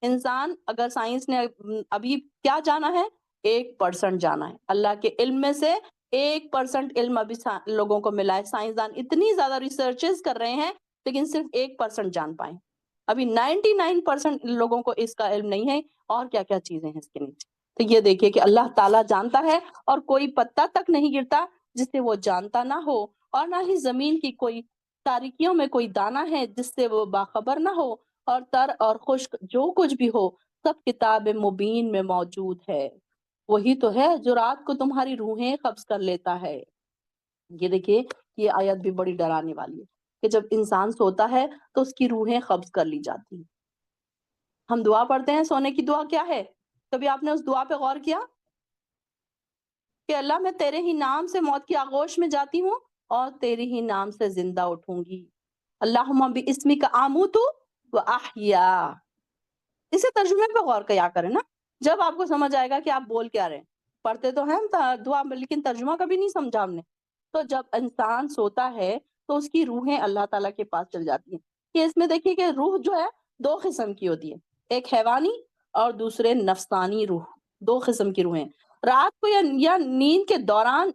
انسان، اگر سائنس نے ابھی کیا جانا ہے 1% جانا ہے. اللہ کے علم میں سے 1% علم ابھی لوگوں کو ملا ہے. سائنسدان اتنی زیادہ ریسرچز کر رہے ہیں لیکن صرف 1% جان پائے. ابھی 99% لوگوں کو اس کا علم نہیں ہے اور کیا کیا چیزیں ہیں اس کے نیچے. تو یہ دیکھیے کہ اللہ تعالیٰ جانتا ہے اور کوئی پتا تک نہیں گرتا جس سے وہ جانتا نہ ہو، اور نہ ہی زمین کی کوئی تاریکیوں میں کوئی دانہ ہے جس سے وہ باخبر نہ ہو. اور تر اور خشک جو کچھ بھی ہو سب کتاب مبین میں موجود ہے. وہی تو ہے جو رات کو تمہاری روحیں قبض کر لیتا ہے. یہ دیکھیے یہ آیت بھی بڑی ڈرانے والی ہے کہ جب انسان سوتا ہے تو اس کی روحیں قبض کر لی جاتی ہیں. ہم دعا پڑھتے ہیں، سونے کی دعا کیا ہے؟ کبھی آپ نے اس دعا پہ غور کیا کہ اللہ میں تیرے ہی نام سے موت کی آغوش میں جاتی ہوں اور تیرے ہی نام سے زندہ اٹھوں گی. اللہم باسمک آموت و احیا. اسے ترجمے پہ غور کیا کریں نا، جب آپ کو سمجھ آئے گا کہ آپ بول کیا رہے ہیں. پڑھتے تو ہیں دعا لیکن ترجمہ کبھی نہیں سمجھا ہم نے. تو جب انسان سوتا ہے تو اس کی روحیں اللہ تعالیٰ کے پاس چل جاتی ہیں. کہ اس میں دیکھیے کہ روح جو ہے 2 قسم کی ہوتی ہے، ایک حیوانی اور دوسرے نفسانی روح. 2 قسم کی روحیں رات کو یا نیند کے دوران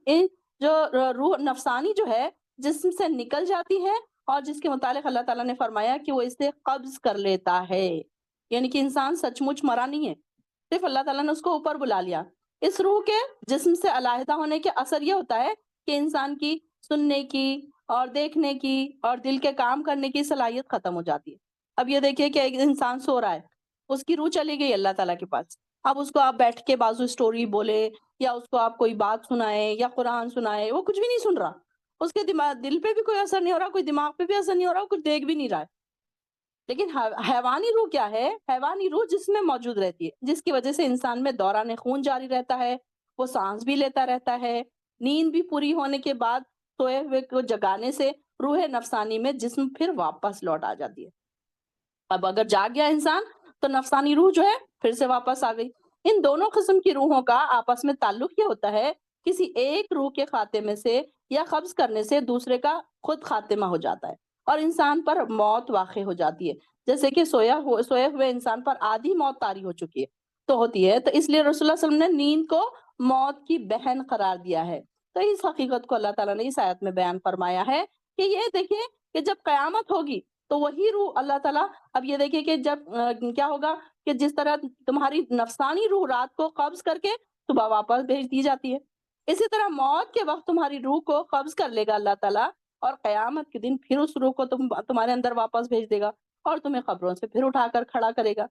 جو روح نفسانی جو ہے جسم سے نکل جاتی ہے، اور جس کے متعلق اللہ تعالیٰ نے فرمایا کہ وہ اسے قبض کر لیتا ہے. یعنی کہ انسان سچ مچ مرا نہیں ہے، صرف اللہ تعالیٰ نے اس کو اوپر بلا لیا. اس روح کے جسم سے علیحدہ ہونے کے اثر یہ ہوتا ہے کہ انسان کی سننے کی اور دیکھنے کی اور دل کے کام کرنے کی صلاحیت ختم ہو جاتی ہے. اب یہ دیکھیے کہ ایک انسان سو رہا ہے، اس کی روح چلی گئی اللہ تعالیٰ کے پاس. اب اس کو آپ بیٹھ کے بازو اسٹوری بولے یا اس کو آپ کوئی بات سنائے یا قرآن سنائے، وہ کچھ بھی نہیں سن رہا. اس کے دل پہ بھی کوئی اثر نہیں ہو رہا، کوئی دماغ پہ بھی اثر نہیں ہو رہا، کچھ دیکھ بھی نہیں رہا ہے. لیکن حیوانی روح کیا ہے؟ حیوانی روح جس میں موجود رہتی ہے، جس کی وجہ سے انسان میں دوران خون جاری رہتا ہے، وہ سانس بھی لیتا رہتا ہے. نیند بھی پوری ہونے کے بعد سوئے ہوئے کو جگانے سے روح نفسانی میں جسم پھر واپس لوٹ آ جاتی ہے. اب اگر جاگ گیا انسان تو نفسانی روح جو ہے پھر سے واپس آ گئی. ان دونوں قسم کی روحوں کا آپس میں تعلق یہ ہوتا ہے کسی ایک روح کے خاتمے سے یا قبض کرنے سے دوسرے کا خود خاتمہ ہو جاتا ہے اور انسان پر موت واقع ہو جاتی ہے. جیسے کہ سوئے ہوئے انسان پر آدھی موت طاری ہو چکی ہے تو ہوتی ہے. تو اس لیے رسول اللہ صلی اللہ علیہ وسلم نے نیند کو موت کی بہن قرار دیا ہے. تو اس حقیقت کو اللہ تعالیٰ نے اس آیت میں بیان فرمایا ہے کہ یہ دیکھیے کہ جب قیامت ہوگی تو وہی روح اللہ تعالیٰ، اب یہ دیکھیے کہ جب کیا ہوگا کہ جس طرح تمہاری نفسانی روح رات کو قبض کر کے صبح واپس بھیج دی جاتی ہے، اسی طرح موت کے وقت تمہاری روح کو قبض کر لے گا اللہ تعالیٰ، اور قیامت کے دن پھر اس روح کو تمہارے اندر واپس بھیج دے گا اور تمہیں قبروں سے پھر اٹھا کر کھڑا کرے گا۔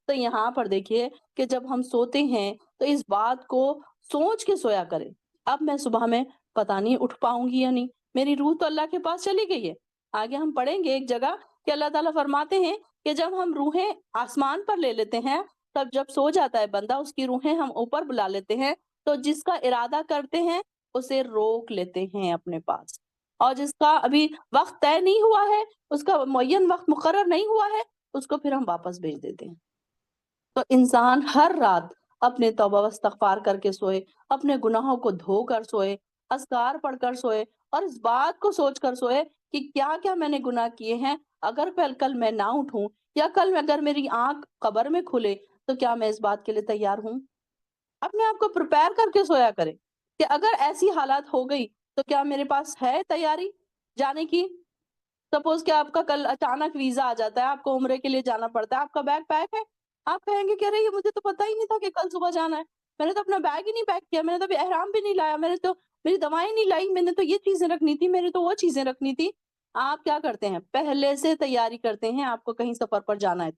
تو یہاں پر دیکھیے کہ جب ہم سوتے ہیں تو اس بات کو سوچ کے سویا کریں، اب میں صبح میں پتہ نہیں اٹھ پاؤں گی یا نہیں، میری روح تو اللہ کے پاس چلی گئی ہے۔ آگے ہم پڑھیں گے ایک جگہ کہ اللہ تعالیٰ فرماتے ہیں کہ جب ہم روحیں آسمان پر لے لیتے ہیں، تب جب سو جاتا ہے بندہ، اس کی روحیں ہم اوپر بلا لیتے ہیں، تو جس کا ارادہ کرتے ہیں اسے روک لیتے ہیں اپنے پاس، اور جس کا ابھی وقت طے نہیں ہوا ہے، اس کا معین وقت مقرر نہیں ہوا ہے، اس کو پھر ہم واپس بھیج دیتے ہیں۔ تو انسان ہر رات اپنے توبہ و استغفار کر کے سوئے، اپنے گناہوں کو دھو کر سوئے، اذکار پڑھ کر سوئے، اور اس بات کو سوچ کر سوئے کہ کیا کیا میں نے گناہ کیے ہیں، اگر کل میں نہ اٹھوں یا کل اگر میری آنکھ قبر میں کھلے تو کیا میں اس بات کے لیے تیار ہوں۔ اپنے آپ کو پریپیئر کر کے سویا کرے کہ اگر ایسی حالات ہو گئی تو کیا میرے پاس ہے تیاری جانے کی۔ سپوز کہ آپ کا کل اچانک ویزا آ جاتا ہے، آپ کو عمرے کے لیے جانا پڑتا ہے، آپ کا بیگ پیک ہے، آپ کہیں گے کہ ارے یہ مجھے تو پتہ ہی نہیں تھا کہ کل صبح جانا ہے، میں نے تو اپنا بیگ ہی نہیں پیک کیا، میں نے تو ابھی احرام بھی نہیں لایا، میں نے تو میری دوائیں نہیں لائی، میں نے تو یہ چیزیں رکھنی تھی، میری تو وہ چیزیں رکھنی تھی۔ آپ کیا کرتے ہیں؟ پہلے سے تیاری کرتے ہیں، آپ کو کہیں سفر پر جانا ہے،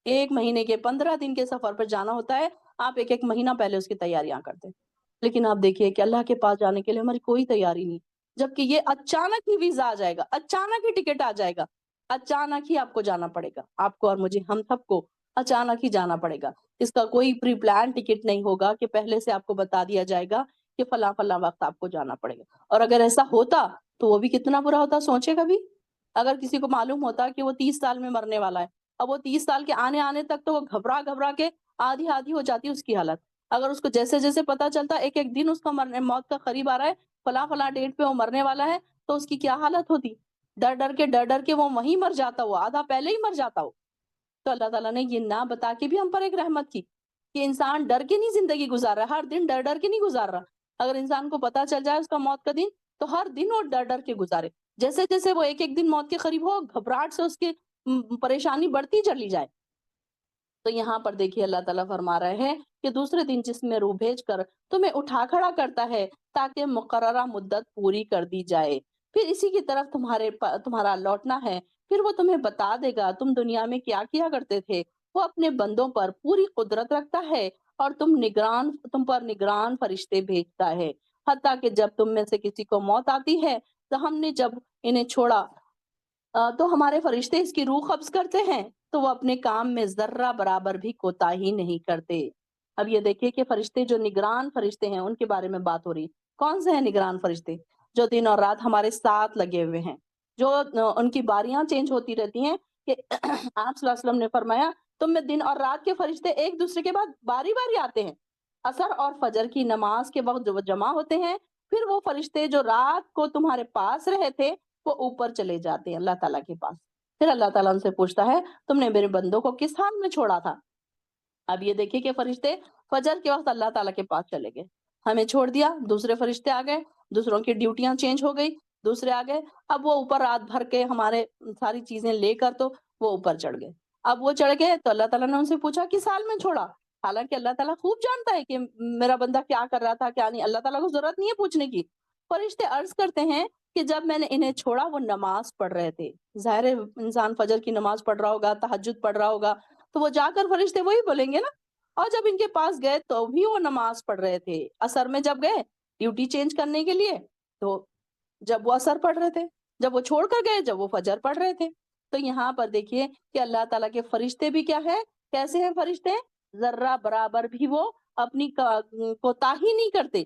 1 مہینے کے 15 دن کے سفر پر جانا ہوتا ہے، آپ ایک مہینہ پہلے اس کی تیاریاں کرتے ہیں۔ لیکن آپ دیکھیے کہ اللہ کے پاس جانے کے لیے ہماری کوئی تیاری نہیں، جبکہ یہ اچانک ہی ویزا آ جائے گا، اچانک ہی ٹکٹ آ جائے گا، اچانک ہی آپ کو جانا پڑے گا، آپ کو اور مجھے، ہم سب کو اچانک ہی جانا پڑے گا۔ اس کا کوئی پری پلان ٹکٹ نہیں ہوگا کہ پہلے سے آپ کو بتا دیا جائے گا کہ فلاں فلاں وقت آپ کو جانا پڑے گا۔ اور اگر ایسا ہوتا تو وہ بھی کتنا برا ہوتا، سوچے گا بھی۔ اگر کسی کو معلوم ہوتا کہ وہ 30 سال میں مرنے والا ہے، اب وہ 30 سال کے آنے تک تو وہ گھبرا گھبرا کے آدھی ہو جاتی اس کی حالت۔ اگر اس کو جیسے جیسے پتا چلتا ایک دن اس کا موت کا قریب آ رہا ہے، فلاں ڈیٹ پہ وہ مرنے والا ہے، تو اس کی کیا حالت ہوتی، ڈر کے وہ وہیں مر جاتا، وہ آدھا پہلے ہی مر جاتا ہو۔ تو اللہ تعالیٰ نے یہ نہ بتا کے بھی ہم پر ایک رحمت کی کہ انسان ڈر کے نہیں زندگی گزار رہا، ہر دن ڈر کے نہیں گزار رہا۔ اگر انسان کو پتا چل جائے اس کا موت کا دن، تو ہر دن وہ ڈر کے گزارے، جیسے جیسے وہ ایک دن موت کے قریب ہو، گھبراہٹ سے اس کی پریشانی بڑھتی چلی جائے۔ تو یہاں پر دیکھیے اللہ تعالیٰ فرما رہے ہیں کہ دوسرے دن جسم میں روح بھیج کر تمہیں اٹھا کھڑا کرتا ہے تاکہ مقررہ مدت پوری کر دی جائے، پھر اسی کی طرف تمہارا لوٹنا ہے، پھر وہ تمہیں بتا دے گا تم دنیا میں کیا کیا کرتے تھے۔ وہ اپنے بندوں پر پوری قدرت رکھتا ہے اور تم پر نگران فرشتے بھیجتا ہے، حتیٰ کہ جب تم میں سے کسی کو موت آتی ہے تو ہم نے جب انہیں چھوڑا تو ہمارے فرشتے اس کی روح قبض کرتے ہیں، تو وہ اپنے کام میں ذرہ برابر بھی کوتاہی نہیں کرتے۔ اب یہ دیکھیے کہ فرشتے جو نگران فرشتے ہیں ان کے بارے میں بات ہو رہی ہے۔ کون سے ہیں نگران فرشتے؟ جو دن اور رات ہمارے ساتھ لگے ہوئے ہیں، جو ان کی باریاں چینج ہوتی رہتی ہیں کہ آپ صلی اللہ علیہ وسلم نے فرمایا تم میں دن اور رات کے فرشتے ایک دوسرے کے بعد باری باری آتے ہیں۔ عصر اور فجر کی نماز کے وقت جو جمع ہوتے ہیں، پھر وہ فرشتے جو رات کو تمہارے پاس رہے تھے وہ اوپر چلے جاتے ہیں اللہ تعالیٰ کے پاس۔ پھر اللہ تعالیٰ ان سے پوچھتا ہے تم نے میرے بندوں کو کس حال میں چھوڑا تھا؟ اب یہ دیکھیں کہ فرشتے فجر کے وقت اللہ تعالیٰ کے پاس چلے گئے، ہمیں چھوڑ دیا، دوسرے فرشتے آ گئے، دوسروں کی ڈیوٹیاں چینج ہو گئی، دوسرے آ گئے، اب وہ اوپر رات بھر کے ہمارے ساری چیزیں لے کر تو وہ اوپر چڑھ گئے۔ اب وہ چڑھ گئے تو اللہ تعالیٰ نے ان سے پوچھا کس حال میں چھوڑا؟ حالانکہ اللہ تعالیٰ خوب جانتا ہے کہ میرا بندہ کیا کر رہا تھا کیا نہیں، اللہ تعالیٰ کو ضرورت نہیں ہے پوچھنے کی۔ فرشتے عرض کرتے ہیں کہ جب میں نے انہیں چھوڑا وہ نماز پڑھ رہے تھے۔ ظاہر ہے انسان فجر کی نماز پڑھ رہا ہوگا، تہجد پڑھ رہا ہوگا، تو وہ جا کر فرشتے وہی بولیں گے نا۔ اور جب ان کے پاس گئے تو بھی وہ نماز پڑھ رہے تھے۔ عصر میں جب گئے ڈیوٹی چینج کرنے کے لیے تو جب وہ عصر پڑھ رہے تھے، جب وہ چھوڑ کر گئے جب وہ فجر پڑھ رہے تھے۔ تو یہاں پر دیکھیے کہ اللہ تعالیٰ کے فرشتے بھی کیا ہے، کیسے ہیں فرشتے؟ ذرہ برابر بھی وہ اپنی کوتاہی نہیں کرتے۔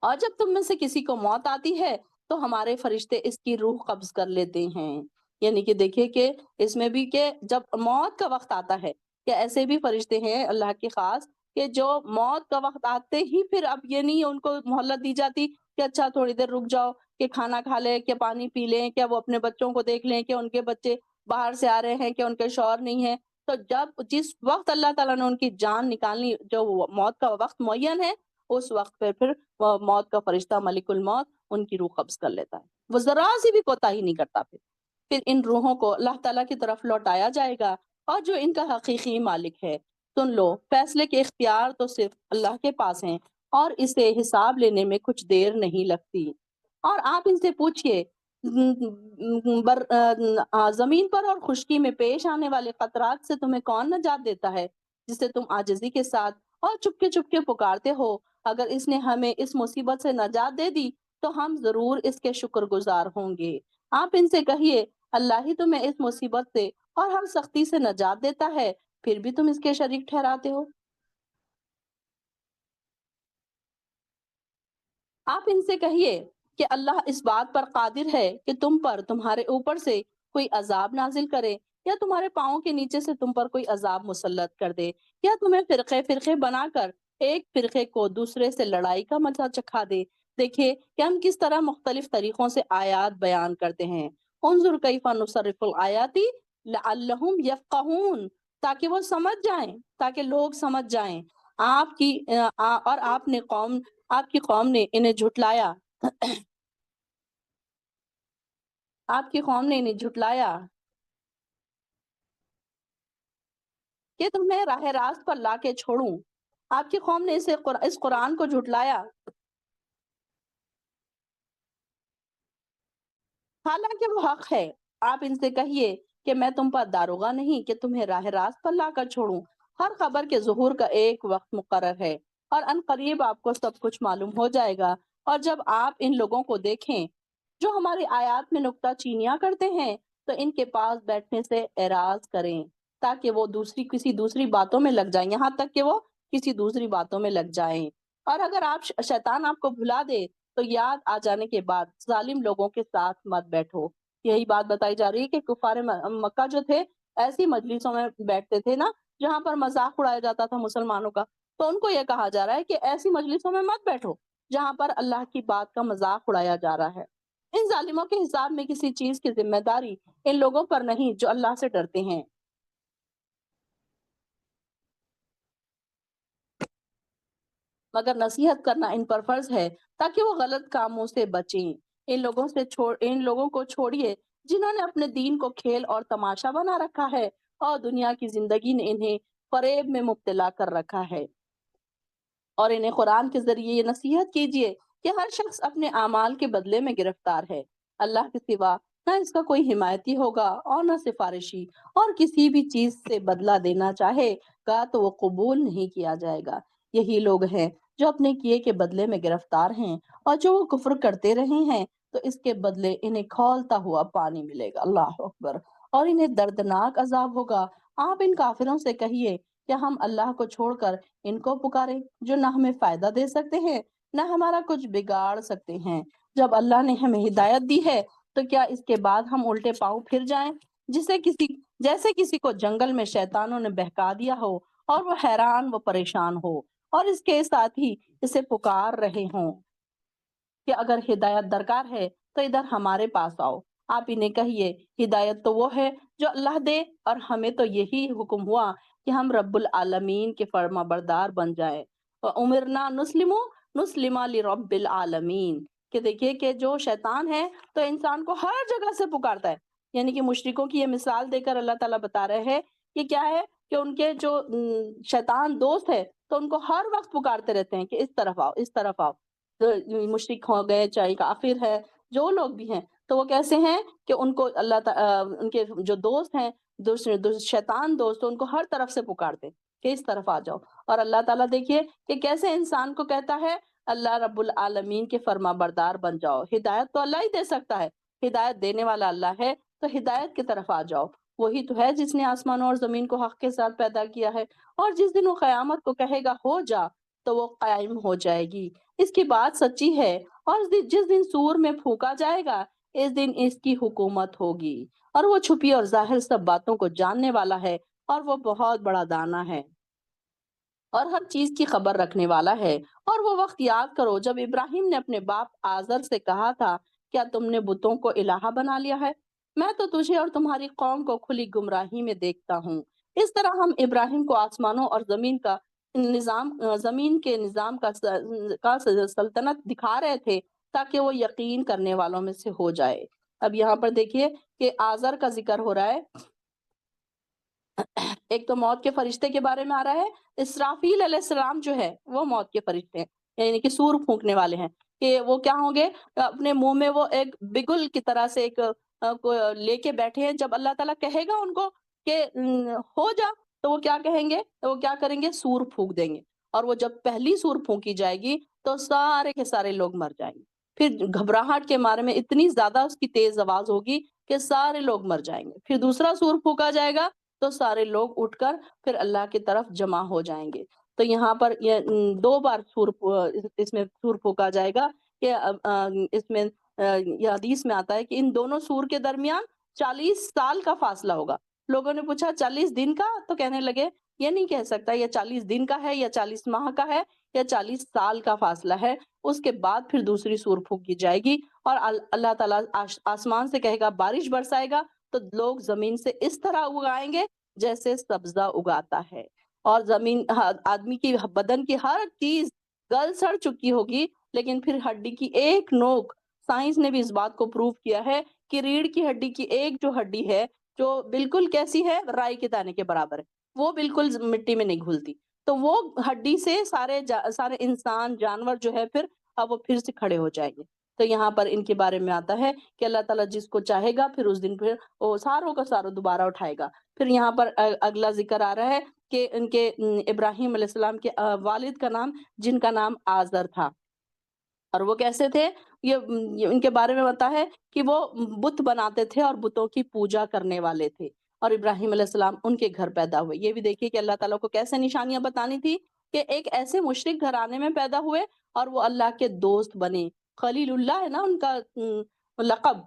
اور جب تم میں سے کسی کو موت آتی ہے تو ہمارے فرشتے اس کی روح قبض کر لیتے ہیں۔ یعنی کہ دیکھیے کہ اس میں بھی کہ جب موت کا وقت آتا ہے کہ ایسے بھی فرشتے ہیں اللہ کے خاص کہ جو موت کا وقت آتے ہی پھر اب یہ نہیں ان کو مہلت دی جاتی کہ اچھا تھوڑی دیر رک جاؤ، کہ کھانا کھا لیں، کہ پانی پی لیں، کہ وہ اپنے بچوں کو دیکھ لیں کہ ان کے بچے باہر سے آ رہے ہیں، کہ ان کے شوہر نہیں ہے۔ تو جب جس وقت اللہ تعالیٰ نے ان کی جان نکالنی، جو موت کا وقت معین ہے، اس وقت پھر وہ موت کا فرشتہ ملک الموت ان کی روح قبض کر لیتا ہے، وہ ذرا سی بھی کوتاہی نہیں کرتا۔ پھر ان روحوں کو اللہ تعالیٰ کی طرف لوٹایا جائے گا، اور جو ان کا حقیقی مالک ہے، سن لو، فیصلے کے اختیار تو صرف اللہ کے پاس ہیں، اور اسے حساب لینے میں کچھ دیر نہیں لگتی۔ اور آپ ان سے پوچھئے، زمین پر اور خشکی میں پیش آنے والے خطرات سے تمہیں کون نجات دیتا ہے، جسے تم عاجزی کے ساتھ اور چپ کے پکارتے ہو؟ اگر اس نے ہمیں اس مصیبت سے نجات دے دی تو ہم ضرور اس کے شکر گزار ہوں گے۔ آپ ان سے کہیے، اللہ ہی تمہیں اس مصیبت سے اور ہر سختی سے نجات دیتا ہے، پھر بھی تم اس کے شریک ٹھہراتے ہو۔ آپ ان سے کہیے کہ اللہ اس بات پر قادر ہے کہ تم پر تمہارے اوپر سے کوئی عذاب نازل کرے، یا تمہارے پاؤں کے نیچے سے تم پر کوئی عذاب مسلط کر دے، یا تمہیں فرقے فرقے بنا کر ایک فرقے کو دوسرے سے لڑائی کا مزہ چکھا دے۔ دیکھیے کہ ہم کس طرح مختلف طریقوں سے آیات بیان کرتے ہیں۔ انظر کیف نصرف الآیات لعلہم یفقہون، تاکہ وہ سمجھ جائیں، تاکہ لوگ سمجھ جائیں۔ آپ کی اور آپ کی قوم نے انہیں جھٹلایا آپ کی قوم نے انہیں جھٹلایا کہ تمہیں راہ راست پر لا کے چھوڑوں۔ آپ کی قوم نے اس قرآن کو جھٹلایا، حالانکہ وہ حق ہے۔ آپ ان سے کہیے کہ میں تم پر داروغہ نہیں کہ تمہیں راہ راست پر لا کر چھوڑوں۔ ہر خبر کے ظہور کا ایک وقت مقرر ہے، اور ان قریب آپ کو سب کچھ معلوم ہو جائے گا۔ اور جب آپ ان لوگوں کو دیکھیں جو ہماری آیات میں نکتہ چینیاں کرتے ہیں، تو ان کے پاس بیٹھنے سے اعراض کریں، تاکہ وہ کسی دوسری باتوں میں لگ جائیں، یہاں تک کہ وہ کسی دوسری باتوں میں لگ جائیں۔ اور اگر شیطان آپ کو بھلا دے تو یاد آ جانے کے بعد ظالم لوگوں کے ساتھ مت بیٹھو۔ یہی بات بتائی جا رہی ہے کہ کفار مکہ جو تھے، ایسی مجلسوں میں بیٹھتے تھے نا جہاں پر مذاق اڑایا جاتا تھا مسلمانوں کا، تو ان کو یہ کہا جا رہا ہے کہ ایسی مجلسوں میں مت بیٹھو جہاں پر اللہ کی بات کا مذاق اڑایا جا رہا ہے۔ ان ظالموں کے حساب میں کسی چیز کی ذمہ داری ان لوگوں پر نہیں جو اللہ سے ڈرتے ہیں، مگر نصیحت کرنا ان پر فرض ہے تاکہ وہ غلط کاموں سے بچیں۔ ان لوگوں کو چھوڑیے جنہوں نے اپنے دین کو کھیل اور تماشا بنا رکھا ہے، اور دنیا کی زندگی نے انہیں فریب میں مبتلا کر رکھا ہے۔ اور انہیں قرآن کے ذریعے یہ نصیحت کیجیے کہ ہر شخص اپنے اعمال کے بدلے میں گرفتار ہے، اللہ کے سوا نہ اس کا کوئی حمایتی ہوگا اور نہ سفارشی، اور کسی بھی چیز سے بدلہ دینا چاہے گا تو وہ قبول نہیں کیا جائے گا۔ یہی لوگ ہیں جو اپنے کیے کے بدلے میں گرفتار ہیں، اور جو وہ کفر کرتے رہے ہیں تو اس کے بدلے انہیں کھولتا ہوا پانی ملے گا، اللہ اکبر، اور انہیں دردناک عذاب ہوگا۔ آپ ان کافروں سے کہیے کہ ہم اللہ کو چھوڑ کر ان کو پکارے جو نہ ہمیں فائدہ دے سکتے ہیں نہ ہمارا کچھ بگاڑ سکتے ہیں۔ جب اللہ نے ہمیں ہدایت دی ہے تو کیا اس کے بعد ہم الٹے پاؤں پھر جائیں، جیسے کسی کو جنگل میں شیطانوں نے بہکا دیا ہو، اور وہ حیران و پریشان ہو، اور اس کے ساتھ ہی اسے پکار رہے ہوں کہ اگر ہدایت درکار ہے تو ادھر ہمارے پاس آؤ۔ آپ انہیں کہیے، ہدایت تو وہ ہے جو اللہ دے، اور ہمیں تو یہی حکم ہوا کہ ہم رب العالمین کے فرما بردار بن جائیں۔ وَأُمِرْنَا نُسْلِمَ لِرَبِّ العالمین، کہ دیکھیے کہ جو شیطان ہے تو انسان کو ہر جگہ سے پکارتا ہے، یعنی کہ مشرکوں کی یہ مثال دے کر اللہ تعالیٰ بتا رہے ہیں کہ کیا ہے کہ ان کے جو شیطان دوست ہے تو ان کو ہر وقت پکارتے رہتے ہیں کہ اس طرف آؤ، اس طرف آؤ۔ مشرک ہو گئے چاہے کافر ہے، جو لوگ بھی ہیں تو وہ کیسے ہیں کہ ان کو اللہ تعالیٰ ان کے جو دوست ہیں، شیطان دوست، ان کو ہر طرف سے پکارتے کہ اس طرف آ جاؤ۔ اور اللہ تعالیٰ دیکھیے کہ کیسے انسان کو کہتا ہے اللہ رب العالمین کے فرما بردار بن جاؤ۔ ہدایت تو اللہ ہی دے سکتا ہے، ہدایت دینے والا اللہ ہے، تو ہدایت کی طرف آ جاؤ۔ وہی تو ہے جس نے آسمانوں اور زمین کو حق کے ساتھ پیدا کیا ہے، اور جس دن وہ قیامت کو کہے گا ہو جا تو وہ قائم ہو جائے گی۔ اس کی بات سچی ہے، اور جس دن سور میں پھونکا جائے گا اس دن اس کی حکومت ہوگی، اور وہ چھپی اور ظاہر سب باتوں کو جاننے والا ہے، اور وہ بہت بڑا دانا ہے اور ہر چیز کی خبر رکھنے والا ہے۔ اور وہ وقت یاد کرو جب ابراہیم نے اپنے باپ آزر سے کہا تھا، کیا تم نے بتوں کو الہ بنا لیا ہے؟ میں تو تجھے اور تمہاری قوم کو کھلی گمراہی میں دیکھتا ہوں۔ اس طرح ہم ابراہیم کو آسمانوں اور زمین کا نظام زمین کے نظام کا سلطنت دکھا رہے تھے تاکہ وہ یقین کرنے والوں میں سے ہو جائے۔ اب یہاں پر دیکھیے کہ آزر کا ذکر ہو رہا ہے۔ ایک تو موت کے فرشتے کے بارے میں آ رہا ہے، اسرافیل علیہ السلام جو ہے وہ موت کے فرشتے ہیں، یعنی کہ سور پھونکنے والے ہیں، کہ وہ کیا ہوں گے، اپنے منہ میں وہ ایک بگل کی طرح سے ایک لے کے بیٹھے ہیں۔ جب اللہ تعالیٰ کہے گا ان کو کہ ہو جا، تو وہ کیا کہیں گے، تو وہ کیا کریں گے، سور پھونک دیں گے، اور وہ جب پہلی سور پھونکی جائے گی تو سارے کے سارے لوگ مر جائیں گے۔ پھر گھبراہٹ کے مارے میں اتنی زیادہ اس کی تیز آواز ہوگی کہ سارے لوگ مر جائیں گے۔ پھر دوسرا سور پھونکا جائے گا تو سارے لوگ اٹھ کر پھر اللہ کی طرف جمع ہو جائیں گے۔ تو یہاں پر یہ دو بار اس میں سور پھونکا جائے گا، کہ اس میں یہ حدیث میں آتا ہے کہ ان دونوں سور کے درمیان 40 سال کا فاصلہ ہوگا۔ لوگوں نے پوچھا 40 دن کا، تو کہنے لگے یہ نہیں کہہ سکتا یہ 40 دن کا ہے یا 40 ماہ کا ہے یا 40 سال کا فاصلہ ہے۔ اس کے بعد پھر دوسری سور پھونکی جائے گی اور اللہ تعالیٰ آسمان سے کہے گا بارش برسائے گا، تو لوگ زمین سے اس طرح اگائیں گے جیسے سبزہ اگاتا ہے، اور زمین آدمی کی بدن کی ہر چیز گل سڑ چکی ہوگی، لیکن پھر ہڈی کی ایک نوک، سائنس نے بھی اس بات کو پروف کیا ہے کہ ریڑھ کی ہڈی کی ایک جو ہڈی ہے جو بالکل کیسی ہے، رائی کے دانے کے برابر ہے، وہ بالکل مٹی میں نہیں گھلتی، تو وہ ہڈی سے سارے انسان جانور جو ہے پھر اب وہ پھر سے کھڑے ہو جائیں گے۔ تو یہاں پر ان کے بارے میں آتا ہے کہ اللہ تعالیٰ جس کو چاہے گا پھر اس دن پھر وہ ساروں کا ساروں دوبارہ اٹھائے گا۔ پھر یہاں پر اگلا ذکر آ رہا ہے کہ ان کے ابراہیم علیہ السلام کے والد کا نام، جن کا نام آزر تھا، اور وہ کیسے تھے، یہ ان کے بارے میں بتا ہے کہ وہ بت بناتے تھے اور بتوں کی پوجا کرنے والے تھے، اور ابراہیم علیہ السلام ان کے گھر پیدا ہوئے۔ یہ بھی دیکھیے کہ اللہ تعالیٰ کو کیسے نشانیاں بتانی تھی کہ ایک ایسے مشرک گھرانے میں پیدا ہوئے اور وہ اللہ کے دوست بنے۔ خلیل اللہ ہے نا ان کا لقب۔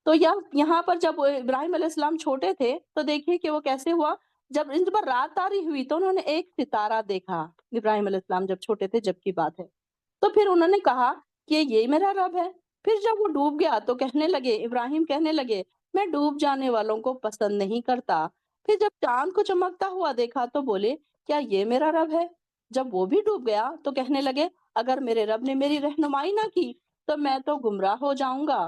تو یہاں پر جب ابراہیم علیہ السلام چھوٹے تھے تو دیکھیے کہ وہ کیسے ہوا، جب ان پر رات تاری ہوئی تو انہوں نے ایک ستارہ دیکھا، ابراہیم علیہ السلام جب چھوٹے تھے، جب کی بات ہے، تو پھر انہوں نے کہا کہ یہ میرا رب ہے۔ پھر جب وہ ڈوب گیا تو کہنے لگے، ابراہیم کہنے لگے میں ڈوب جانے والوں کو پسند نہیں کرتا۔ پھر جب چاند کو چمکتا ہوا دیکھا تو بولے کیا یہ میرا رب ہے؟ جب وہ بھی ڈوب گیا تو کہنے لگے اگر میرے رب نے میری رہنمائی نہ کی تو میں تو گمراہ ہو جاؤں گا۔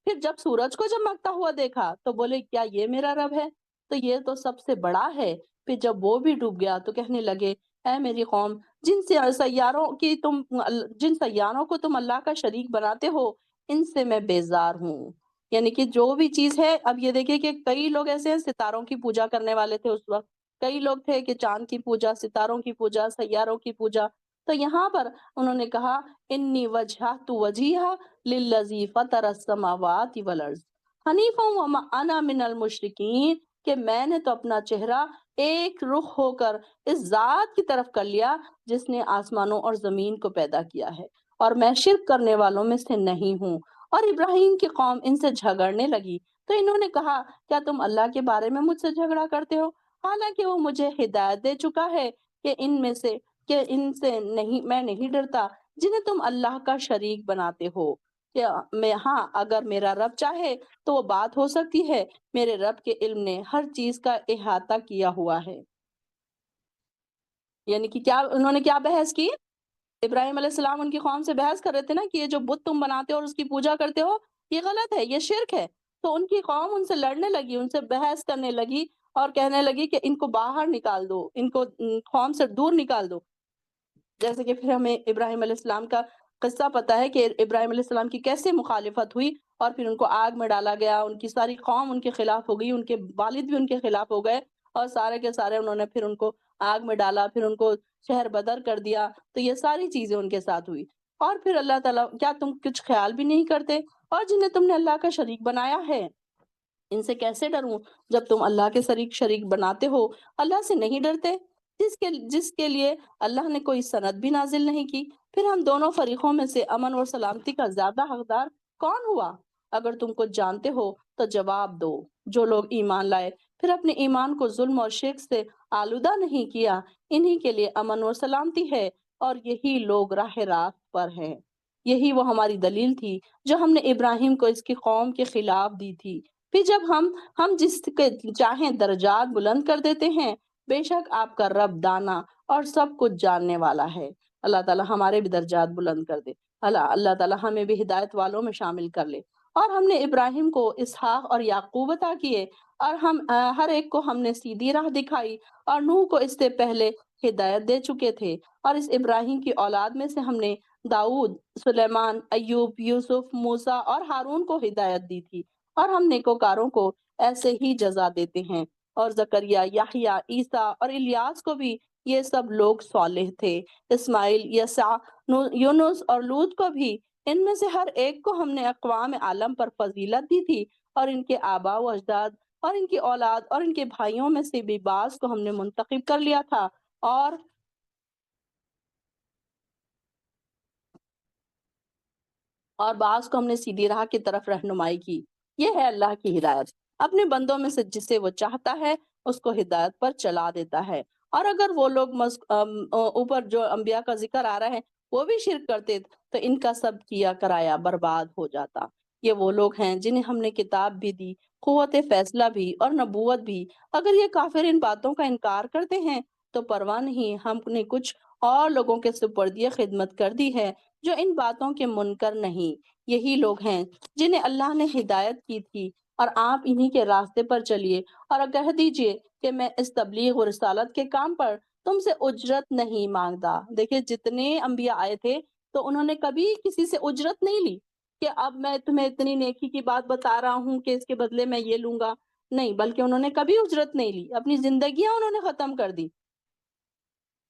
پھر جب سورج کو چمکتا ہوا دیکھا تو بولے کیا یہ میرا رب ہے؟ تو یہ تو سب سے بڑا ہے۔ پھر جب وہ بھی ڈوب گیا تو کہنے لگے اے میری قوم، جن سیاروں کو تم اللہ کا شریک بناتے ہو ان سے میں بیزار ہوں۔ یعنی کہ جو بھی چیز ہے، اب یہ دیکھیں کہ کئی لوگ ایسے ہیں ستاروں کی پوجا کرنے والے تھے اس وقت، کئی لوگ تھے کہ چاند کی پوجا، ستاروں کی پوجا، سیاروں کی پوجا۔ تو یہاں پر انہوں نے کہا انی وجہت وجیہا للذی فطر السماوات والارض حنیفا وما انا من المشرکین، کہ میں نے تو اپنا چہرہ ایک رخ ہو کر اس ذات کی طرف کر لیا جس نے آسمانوں اور زمین کو پیدا کیا ہے، اور میں شرک کرنے والوں میں سے نہیں ہوں۔ اور ابراہیم کی قوم ان سے جھگڑنے لگی تو انہوں نے کہا کیا تم اللہ کے بارے میں مجھ سے جھگڑا کرتے ہو، حالانکہ وہ مجھے ہدایت دے چکا ہے کہ ان سے نہیں، میں نہیں ڈرتا جنہیں تم اللہ کا شریک بناتے ہو۔ ہاں اگر میرا رب چاہے تو وہ بات ہو سکتی ہے، میرے رب کے علم نے ہر چیز کا احاطہ کیا ہوا ہے۔ یعنی کہ کیا انہوں نے کیا بحث کی، ابراہیم علیہ السلام ان کی قوم سے بحث کر رہے تھے نا کہ یہ جو بت تم بناتے ہو اور اس کی پوجا کرتے ہو یہ غلط ہے، یہ شرک ہے۔ تو ان کی قوم ان سے لڑنے لگی، ان سے بحث کرنے لگی اور کہنے لگی کہ ان کو باہر نکال دو، ان کو قوم سے دور نکال دو۔ جیسے کہ پھر ہمیں ابراہیم علیہ السلام کا قصہ پتا ہے کہ ابراہیم علیہ السلام کی کیسے مخالفت ہوئی اور پھر ان کو آگ میں ڈالا گیا، ان کی ساری قوم ان کے خلاف ہو گئی، ان کے والد بھی ان کے خلاف ہو گئے، اور سارے کے سارے انہوں نے پھر ان کو آگ میں ڈالا، پھر ان کو شہر بدر کر دیا۔ تو یہ ساری چیزیں ان کے ساتھ ہوئی، اور پھر اللہ تعالیٰ کیا تم کچھ خیال بھی نہیں کرتے، اور جنہیں تم نے اللہ کا شریک بنایا ہے ان سے کیسے ڈروں؟ جب تم اللہ کے شریک بناتے ہو اللہ سے نہیں ڈرتے، جس کے لیے اللہ نے کوئی سند بھی نازل نہیں کی۔ پھر ہم دونوں فریقوں میں سے امن اور سلامتی کا زیادہ حقدار کون ہوا؟ اگر تم کچھ جانتے ہو تو جواب دو۔ جو لوگ ایمان لائے پھر اپنے ایمان کو ظلم اور شرک سے آلودہ نہیں کیا، انہی کے لیے امن اور سلامتی ہے، اور یہی لوگ راہ راست پر ہیں۔ یہی وہ ہماری دلیل تھی جو ہم نے ابراہیم کو اس کی قوم کے خلاف دی تھی۔ پھر جب ہم جس کے چاہیں درجات بلند کر دیتے ہیں، بے شک آپ کا رب دانا اور سب کچھ جاننے والا ہے۔ اللہ تعالیٰ ہمارے بھی درجات بلند کر دے۔ اللہ تعالیٰ ہمیں بھی ہدایت والوں میں شامل کر لے۔ اور ہم نے ابراہیم کو اسحاق اور یعقوب عطا کیے، اور ہم ہر ایک کو ہم نے سیدھی راہ دکھائی، اور نوح کو اس سے پہلے ہدایت دے چکے تھے، اور اس ابراہیم کی اولاد میں سے ہم نے داؤد، سلیمان، ایوب، یوسف، موسیٰ اور ہارون کو ہدایت دی تھی، اور ہم نیکوکاروں کو ایسے ہی جزا دیتے ہیں۔ اور زکریا، یحییٰ، عیسیٰ اور الیاس کو بھی یہ سب لوگ صالح تھے۔ اسماعیل، یسع، یونس اور لوط کو بھی، ان میں سے ہر ایک کو ہم نے اقوام عالم پر فضیلت دی تھی، اور ان کے آباء و اجداد اور ان کی اولاد اور ان کے بھائیوں میں سے بھی بعض کو ہم نے منتخب کر لیا تھا، اور بعض کو ہم نے سیدھی راہ کی طرف رہنمائی کی۔ یہ ہے اللہ کی ہدایت، اپنے بندوں میں سے جسے وہ چاہتا ہے اس کو ہدایت پر چلا دیتا ہے۔ اور اگر وہ لوگ اوپر جو انبیاء کا ذکر آ رہا ہے وہ بھی شرک کرتے تو ان کا سب کیا کرایا برباد ہو جاتا۔ یہ وہ لوگ ہیں جنہیں ہم نے کتاب بھی دی، قوت فیصلہ بھی اور نبوت بھی۔ اگر یہ کافر ان باتوں کا انکار کرتے ہیں تو پرواہ نہیں، ہم نے کچھ اور لوگوں کے سپرد خدمت کر دی ہے جو ان باتوں کے منکر نہیں۔ یہی لوگ ہیں جنہیں اللہ نے ہدایت کی تھی، اور آپ انہی کے راستے پر چلیے، اور کہہ دیجئے کہ میں اس تبلیغ و رسالت کے کام پر تم سے اجرت نہیں مانگتا۔ دیکھیں جتنے انبیاء آئے تھے تو انہوں نے کبھی کسی سے اجرت نہیں لی کہ اب میں تمہیں اتنی نیکی کی بات بتا رہا ہوں کہ اس کے بدلے میں یہ لوں گا، نہیں، بلکہ انہوں نے کبھی اجرت نہیں لی، اپنی زندگیاں انہوں نے ختم کر دی۔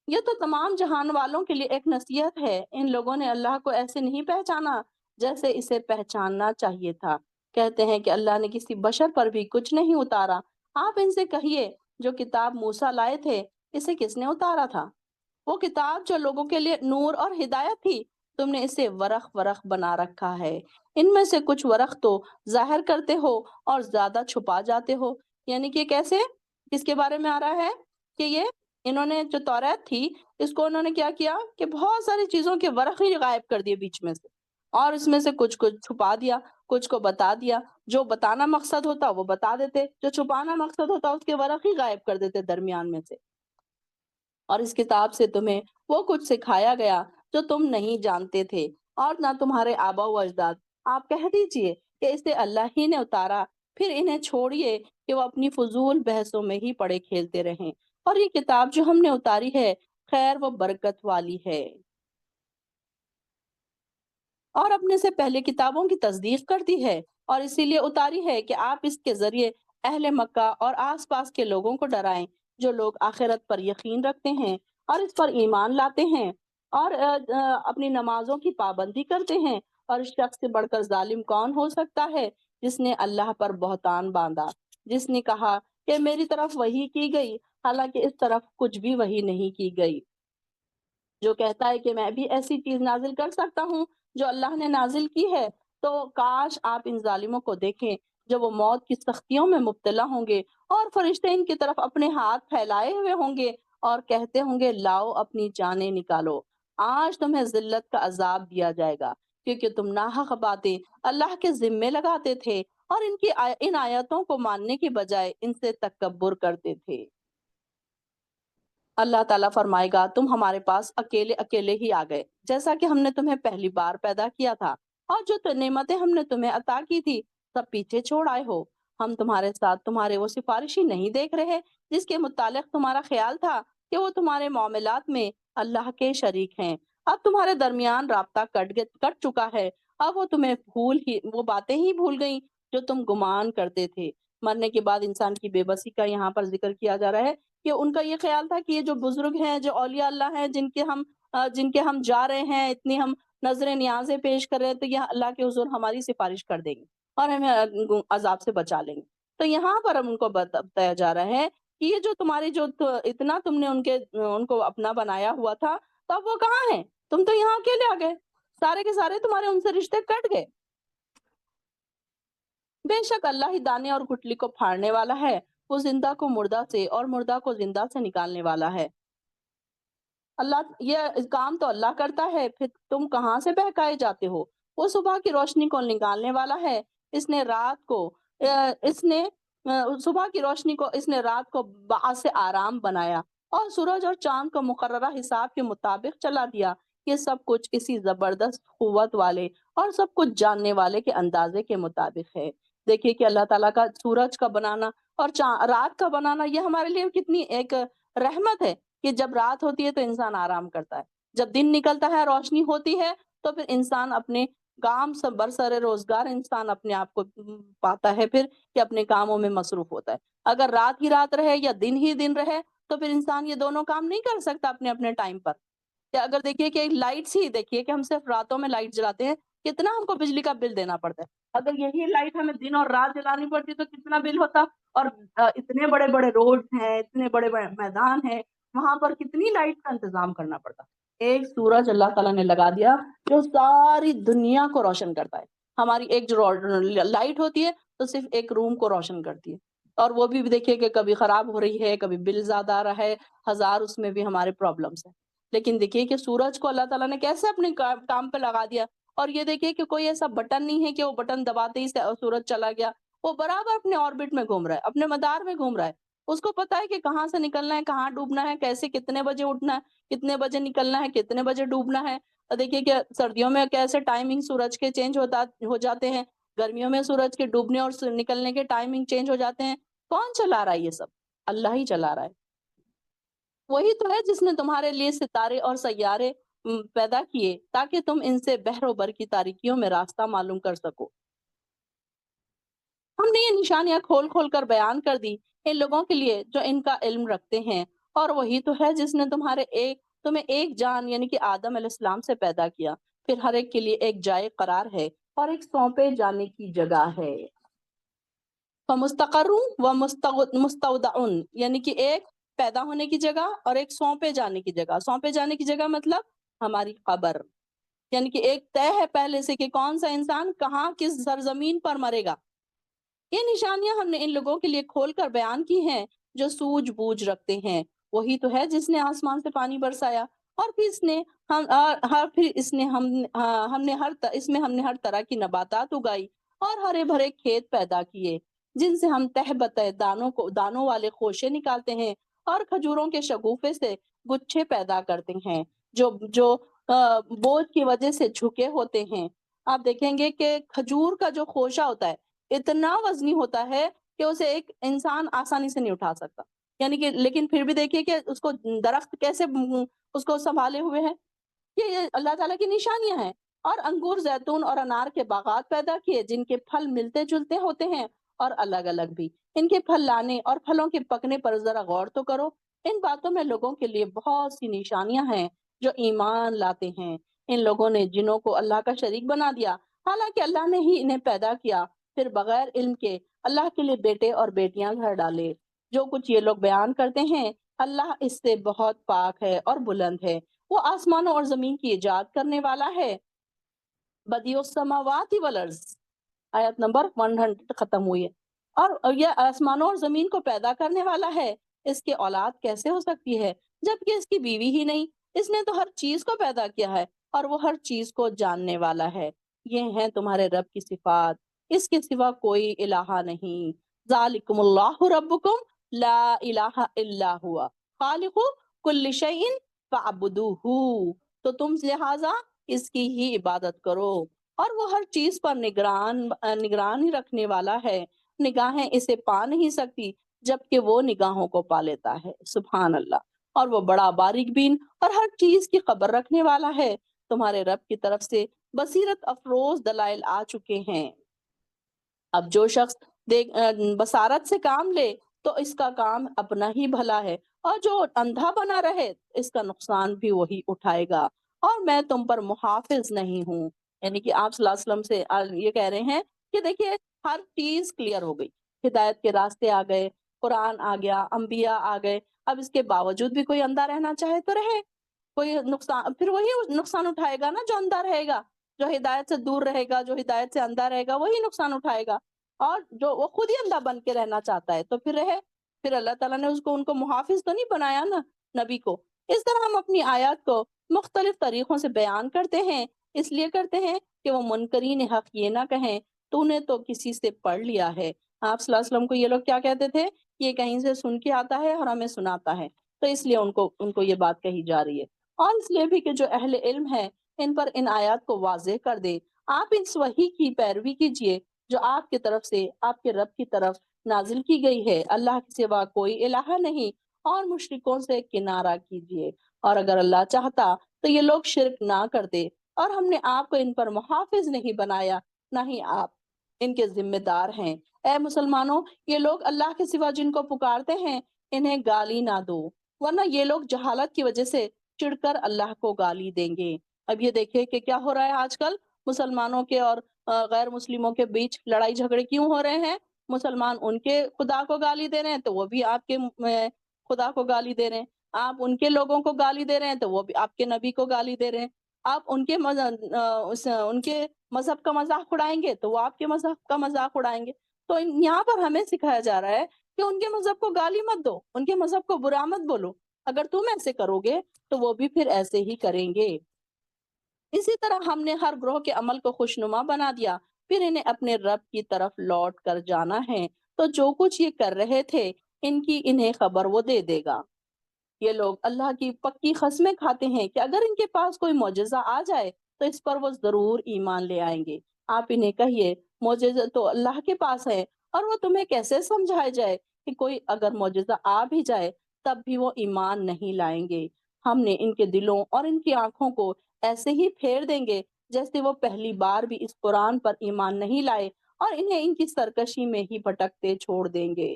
یہ تو تمام جہان والوں کے لیے ایک نصیحت ہے۔ ان لوگوں نے اللہ کو ایسے نہیں پہچانا جیسے اسے پہچاننا چاہیے تھا۔ کہتے ہیں کہ اللہ نے کسی بشر پر بھی کچھ نہیں اتارا۔ آپ ان سے کہیے، جو کتاب موسیٰ لائے تھے اسے کس نے اتارا تھا؟ وہ کتاب جو لوگوں کے لیے نور اور ہدایت تھی، تم نے اسے ورق ورق بنا رکھا ہے۔ ان میں سے کچھ ورق تو ظاہر کرتے ہو اور زیادہ چھپا جاتے ہو۔ یعنی کہ کیسے؟ کس کے بارے میں آ رہا ہے کہ یہ انہوں نے جو توریت تھی اس کو انہوں نے کیا کیا کہ بہت ساری چیزوں کے ورق ہی غائب کر دیے بیچ میں سے، اور اس میں سے کچھ کچھ چھپا دیا، کچھ کو بتا دیا۔ جو بتانا مقصد ہوتا وہ بتا دیتے، جو چھپانا مقصد ہوتا اس کے ورق ہی غائب کر دیتے درمیان میں سے۔ اور اس کتاب سے تمہیں وہ کچھ سکھایا گیا جو تم نہیں جانتے تھے، اور نہ تمہارے آباء و اجداد۔ آپ کہہ دیجئے کہ اسے اللہ ہی نے اتارا، پھر انہیں چھوڑیے کہ وہ اپنی فضول بحثوں میں ہی پڑے کھیلتے رہیں۔ اور یہ کتاب جو ہم نے اتاری ہے خیر و برکت والی ہے، اور اپنے سے پہلے کتابوں کی تصدیق کرتی ہے، اور اسی لیے اتاری ہے کہ آپ اس کے ذریعے اہل مکہ اور آس پاس کے لوگوں کو ڈرائیں، جو لوگ آخرت پر یقین رکھتے ہیں اور اس پر ایمان لاتے ہیں، اور اپنی نمازوں کی پابندی کرتے ہیں۔ اور اس شخص سے بڑھ کر ظالم کون ہو سکتا ہے جس نے اللہ پر بہتان باندھا، جس نے کہا کہ میری طرف وحی کی گئی، حالانکہ اس طرف کچھ بھی وحی نہیں کی گئی۔ جو کہتا ہے کہ میں بھی ایسی چیز نازل کر سکتا ہوں جو اللہ نے نازل کی ہے، تو کاش آپ ان ظالموں کو دیکھیں جب وہ موت کی سختیوں میں مبتلا ہوں گے، اور فرشتے ان کی طرف اپنے ہاتھ پھیلائے ہوئے ہوں گے اور کہتے ہوں گے لاؤ اپنی جانیں نکالو، آج تمہیں ذلت کا عذاب دیا جائے گا، کیونکہ تم ناحق باتیں اللہ کے ذمے لگاتے تھے اور ان آیتوں کو ماننے کی بجائے ان سے تکبر کرتے تھے۔ اللہ تعالیٰ فرمائے گا تم ہمارے پاس اکیلے اکیلے ہی آ گئے، جیسا کہ ہم نے تمہیں پہلی بار پیدا کیا تھا، اور جو نعمتیں ہم نے تمہیں عطا کی تھی سب پیچھے چھوڑ آئے ہو۔ ہم تمہارے ساتھ تمہارے وہ سفارشی نہیں دیکھ رہے جس کے متعلق تمہارا خیال تھا کہ وہ تمہارے معاملات میں اللہ کے شریک ہیں۔ اب تمہارے درمیان رابطہ کٹ چکا ہے، اب وہ تمہیں وہ باتیں ہی بھول گئیں جو تم گمان کرتے تھے۔ مرنے کے بعد انسان کی بے بسی کا یہاں پر ذکر کیا جا رہا ہے کہ ان کا یہ خیال تھا کہ یہ جو بزرگ ہیں، جو اولیاء اللہ ہیں، جن کے ہم جا رہے ہیں، اتنی ہم نظر نیازیں پیش کر رہے ہیں، تو یہ اللہ کے حضور ہماری سفارش کر دیں گے اور ہمیں عذاب سے بچا لیں گے۔ تو یہاں پر ہم ان کو بتایا جا رہا ہے کہ یہ جو تمہاری اتنا تم نے ان کو اپنا بنایا ہوا تھا، تو اب وہ کہاں ہیں؟ تم تو یہاں اکیلے آ گئے، سارے کے سارے تمہارے ان سے رشتے کٹ گئے۔ بے شک اللہ ہی دانے اور گٹلی کو پھاڑنے والا ہے، وہ زندہ کو مردہ سے اور مردہ کو زندہ سے نکالنے والا ہے۔ اللہ یہ کام تو اللہ کرتا ہے، پھر تم کہاں سے بہکائے جاتے ہو؟ وہ صبح کی روشنی کو نکالنے والا ہے، اس نے رات کو اس نے صبح کی روشنی کو اس نے رات کو باعث آرام بنایا، اور سورج اور چاند کو مقررہ حساب کے مطابق چلا دیا۔ یہ سب کچھ اسی زبردست قوت والے اور سب کچھ جاننے والے کے اندازے کے مطابق ہے۔ دیکھیے کہ اللہ تعالیٰ کا سورج کا بنانا اور رات کا بنانا، یہ ہمارے لیے کتنی ایک رحمت ہے کہ جب رات ہوتی ہے تو انسان آرام کرتا ہے، جب دن نکلتا ہے روشنی ہوتی ہے تو پھر انسان اپنے کام سے برسر روزگار انسان اپنے آپ کو پاتا ہے پھر کہ اپنے کاموں میں مصروف ہوتا ہے۔ اگر رات ہی رات رہے یا دن ہی دن رہے تو پھر انسان یہ دونوں کام نہیں کر سکتا اپنے اپنے ٹائم پر۔ کہ اگر دیکھیے کہ لائٹس ہی دیکھیے کہ ہم صرف راتوں میں لائٹ جلاتے ہیں، کتنا ہم کو بجلی کا بل دینا پڑتا ہے۔ اگر یہی لائٹ ہمیں دن اور رات جلانی پڑتی تو کتنا بل ہوتا۔ اور اتنے بڑے بڑے روڈ ہیں، اتنے بڑے بڑے میدان ہیں، وہاں پر کتنی لائٹ کا انتظام کرنا پڑتا۔ ایک سورج اللہ تعالیٰ نے لگا دیا جو ساری دنیا کو روشن کرتا ہے۔ ہماری ایک جو لائٹ ہوتی ہے تو صرف ایک روم کو روشن کرتی ہے، اور وہ بھی دیکھیے کہ کبھی خراب ہو رہی ہے، کبھی بل زیادہ آ رہا ہے، ہزار اس میں بھی ہمارے پرابلمس ہیں۔ لیکن دیکھیے کہ سورج کو اللہ تعالیٰ نے کیسے اپنے کام پہ لگا دیا، اور یہ دیکھیے کہ کوئی ایسا بٹن نہیں ہے کہ وہ بٹن دباتے ہی سورج چلا گیا۔ وہ برابر اپنے آربٹ میں گھوم رہا ہے، اپنے مدار میں گھوم رہا ہے۔ اس کو پتا ہے کہ کہاں سے نکلنا ہے، کہاں ڈوبنا ہے، کیسے کتنے بجے اٹھنا ہے، کتنے بجے نکلنا ہے، کتنے بجے ڈوبنا ہے۔ اور دیکھیے کہ سردیوں میں کیسے ٹائمنگ سورج کے چینج ہو جاتے ہیں، گرمیوں میں سورج کے ڈوبنے اور نکلنے کے ٹائمنگ چینج ہو جاتے ہیں۔ کون چلا رہا ہے یہ سب؟ اللہ ہی چلا رہا ہے۔ وہی تو ہے جس نے تمہارے لیے ستارے اور سیارے پیدا کیے تاکہ تم ان سے بحر و بر کی تاریکیوں میں راستہ معلوم کر سکو۔ ہم نے یہ نشانیاں کھول کھول کر بیان کر دی ان لوگوں کے لیے جو ان کا علم رکھتے ہیں، اور وہی تو ہے جس نے تمہیں ایک جان یعنی کہ آدم علیہ السلام سے پیدا کیا، پھر ہر ایک کے لیے ایک جائے قرار ہے اور ایک سونپے جانے کی جگہ ہے۔ فمستقر و مستودع، یعنی کہ ایک پیدا ہونے کی جگہ اور ایک سونپے جانے کی جگہ۔ سونپے جانے کی جگہ مطلب ہماری قبر، یعنی کہ ایک طے ہے پہلے سے کہ کون سا انسان کہاں کس سرزمین پر مرے گا۔ یہ نشانیاں ہم نے ان لوگوں کے لیے کھول کر بیان کی ہیں جو سوجھ بوجھ رکھتے ہیں۔ وہی تو ہے جس نے آسمان سے پانی برسایا، اور پھر اس نے ہم نے ہر طرح کی نباتات اگائی اور ہرے بھرے کھیت پیدا کیے جن سے ہم تہ بتہ دانوں والے خوشے نکالتے ہیں، اور کھجوروں کے شگوفے سے گچھے پیدا کرتے ہیں جو بوجھ کی وجہ سے جھکے ہوتے ہیں۔ آپ دیکھیں گے کہ کھجور کا جو خوشہ ہوتا ہے اتنا وزنی ہوتا ہے کہ اسے ایک انسان آسانی سے نہیں اٹھا سکتا، یعنی کہ لیکن پھر بھی دیکھیے کہ اس کو درخت کیسے اس کو سنبھالے ہوئے ہیں۔ یہ اللہ تعالیٰ کی نشانیاں ہیں۔ اور انگور، زیتون اور انار کے باغات پیدا کیے جن کے پھل ملتے جلتے ہوتے ہیں اور الگ الگ بھی۔ ان کے پھل لانے اور پھلوں کے پکنے پر ذرا غور تو کرو۔ ان باتوں میں لوگوں کے لیے بہت سی نشانیاں ہیں جو ایمان لاتے ہیں۔ ان لوگوں نے جنوں کو اللہ کا شریک بنا دیا، حالانکہ اللہ نے ہی انہیں پیدا کیا، پھر بغیر علم کے اللہ کے لیے بیٹے اور بیٹیاں گھر ڈالے۔ جو کچھ یہ لوگ بیان کرتے ہیں اللہ اس سے بہت پاک ہے اور بلند ہے۔ وہ آسمانوں اور زمین کی ایجاد کرنے والا ہے۔ بدیع السماوات والارض، آیت نمبر 100 ختم ہوئی ہے۔ اور یہ آسمانوں اور زمین کو پیدا کرنے والا ہے، اس کے اولاد کیسے ہو سکتی ہے جبکہ اس کی بیوی ہی نہیں؟ اس نے تو ہر چیز کو پیدا کیا ہے اور وہ ہر چیز کو جاننے والا ہے۔ یہ ہیں تمہارے رب کی صفات، اس کے سوا کوئی الہ نہیں۔ ذالکم اللہ ربکم لا الہ الا ہوا خالق کل شیء فاعبدوہ، تو تم لہٰذا اس کی ہی عبادت کرو، اور وہ ہر چیز پر نگرانی رکھنے والا ہے۔ نگاہیں اسے پا نہیں سکتی جبکہ وہ نگاہوں کو پا لیتا ہے۔ سبحان اللہ۔ اور وہ بڑا باریک بین اور ہر چیز کی خبر رکھنے والا ہے۔ تمہارے رب کی طرف سے بصیرت افروز دلائل آ چکے ہیں۔ اب جو شخص بصارت سے کام لے تو اس کا کام اپنا ہی بھلا ہے، اور جو اندھا بنا رہے اس کا نقصان بھی وہی اٹھائے گا، اور میں تم پر محافظ نہیں ہوں۔ یعنی کہ آپ صلی اللہ علیہ وسلم سے یہ کہہ رہے ہیں کہ دیکھیے ہر چیز کلیئر ہو گئی، ہدایت کے راستے آ گئے، قرآن آ گیا، انبیاء آ گئے، اب اس کے باوجود بھی کوئی اندھا رہنا چاہے تو رہے، کوئی نقصان پھر وہی نقصان اٹھائے گا نا جو اندھا رہے گا، جو ہدایت سے دور رہے گا، جو ہدایت سے اندھا رہے گا وہی نقصان اٹھائے گا، اور جو وہ خود ہی اندھا بن کے رہنا چاہتا ہے تو پھر رہے۔ پھر اللہ تعالیٰ نے ان کو محافظ تو نہیں بنایا نا نبی کو۔ اس طرح ہم اپنی آیات کو مختلف طریقوں سے بیان کرتے ہیں، اس لیے کرتے ہیں کہ وہ منکرین حق یہ نہ کہیں تو نے تو کسی سے پڑھ لیا ہے۔ آپ صلی اللہ علیہ وسلم کو یہ لوگ کیا کہتے تھے؟ یہ کہیں سے سن کے آتا ہے اور ہمیں سناتا ہے۔ تو اس لیے ان کو یہ بات کہی جا رہی ہے۔ اور اس لیے بھی کہ جو اہل علم ہے ان پر ان آیات کو واضح کر دے، آپ اس وحی کی پیروی کیجئے جو آپ کی طرف سے، آپ کے رب کی طرف نازل کی گئی ہے، اللہ کے سوا کوئی الہ نہیں، اور مشرکوں سے کنارہ کیجئے۔ اور اگر اللہ چاہتا تو یہ لوگ شرک نہ کرتے، اور ہم نے آپ کو ان پر محافظ نہیں بنایا، نہ ہی آپ ان کے ذمہ دار ہیں۔ اے مسلمانوں، یہ لوگ اللہ کے سوا جن کو پکارتے ہیں انہیں گالی نہ دو، ورنہ یہ لوگ جہالت کی وجہ سے چڑھ کر اللہ کو گالی دیں گے۔ اب یہ دیکھیں کہ کیا ہو رہا ہے آج کل مسلمانوں کے اور غیر مسلموں کے بیچ لڑائی جھگڑے کیوں ہو رہے ہیں؟ مسلمان ان کے خدا کو گالی دے رہے ہیں تو وہ بھی آپ کے خدا کو گالی دے رہے ہیں، آپ ان کے لوگوں کو گالی دے رہے ہیں تو وہ بھی آپ کے نبی کو گالی دے رہے ہیں، آپ ان کے ان کے مذہب کا مذاق اڑائیں گے تو وہ آپ کے مذہب کا مذاق اڑائیں گے۔ تو یہاں پر ہمیں سکھایا جا رہا ہے کہ ان کے مذہب کو گالی مت دو، ان کے مذہب کو برا مت بولو، اگر تم ایسے کرو گے تو وہ بھی پھر ایسے ہی کریں گے۔ اسی طرح ہم نے ہر گروہ کے عمل کو خوشنما بنا دیا، پھر انہیں اپنے رب کی طرف لوٹ کر جانا ہے، تو جو کچھ یہ کر رہے تھے ان کی انہیں خبر وہ دے دے گا۔ یہ لوگ اللہ کی پکی قسمیں کھاتے ہیں کہ اگر ان کے پاس کوئی معجزہ آ جائے تو اس پر وہ ضرور ایمان لے آئیں گے۔ آپ انہیں کہیے معجزہ تو اللہ کے پاس ہے، اور وہ تمہیں کیسے سمجھائے جائے کہ کوئی اگر معجزہ آ بھی جائے تب بھی وہ ایمان نہیں لائیں گے۔ ہم نے ان کے دلوں اور ان کی آنکھوں کو ایسے ہی پھیر دیں گے جیسے وہ پہلی بار بھی اس قرآن پر ایمان نہیں لائے، اور انہیں ان کی سرکشی میں ہی بھٹکتے چھوڑ دیں گے۔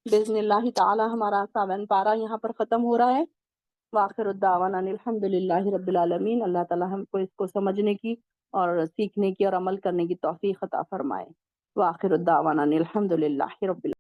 بسم اللہ تعالی ہمارا 7 پارہ یہاں پر ختم ہو رہا ہے۔ وآخر الدعوانا ان الحمد للہ رب العالمین۔ اللہ تعالی ہم کو اس کو سمجھنے کی اور سیکھنے کی اور عمل کرنے کی توفیق عطا فرمائے۔ وآخر الدعوانا ان الحمد للہ رب العالمین۔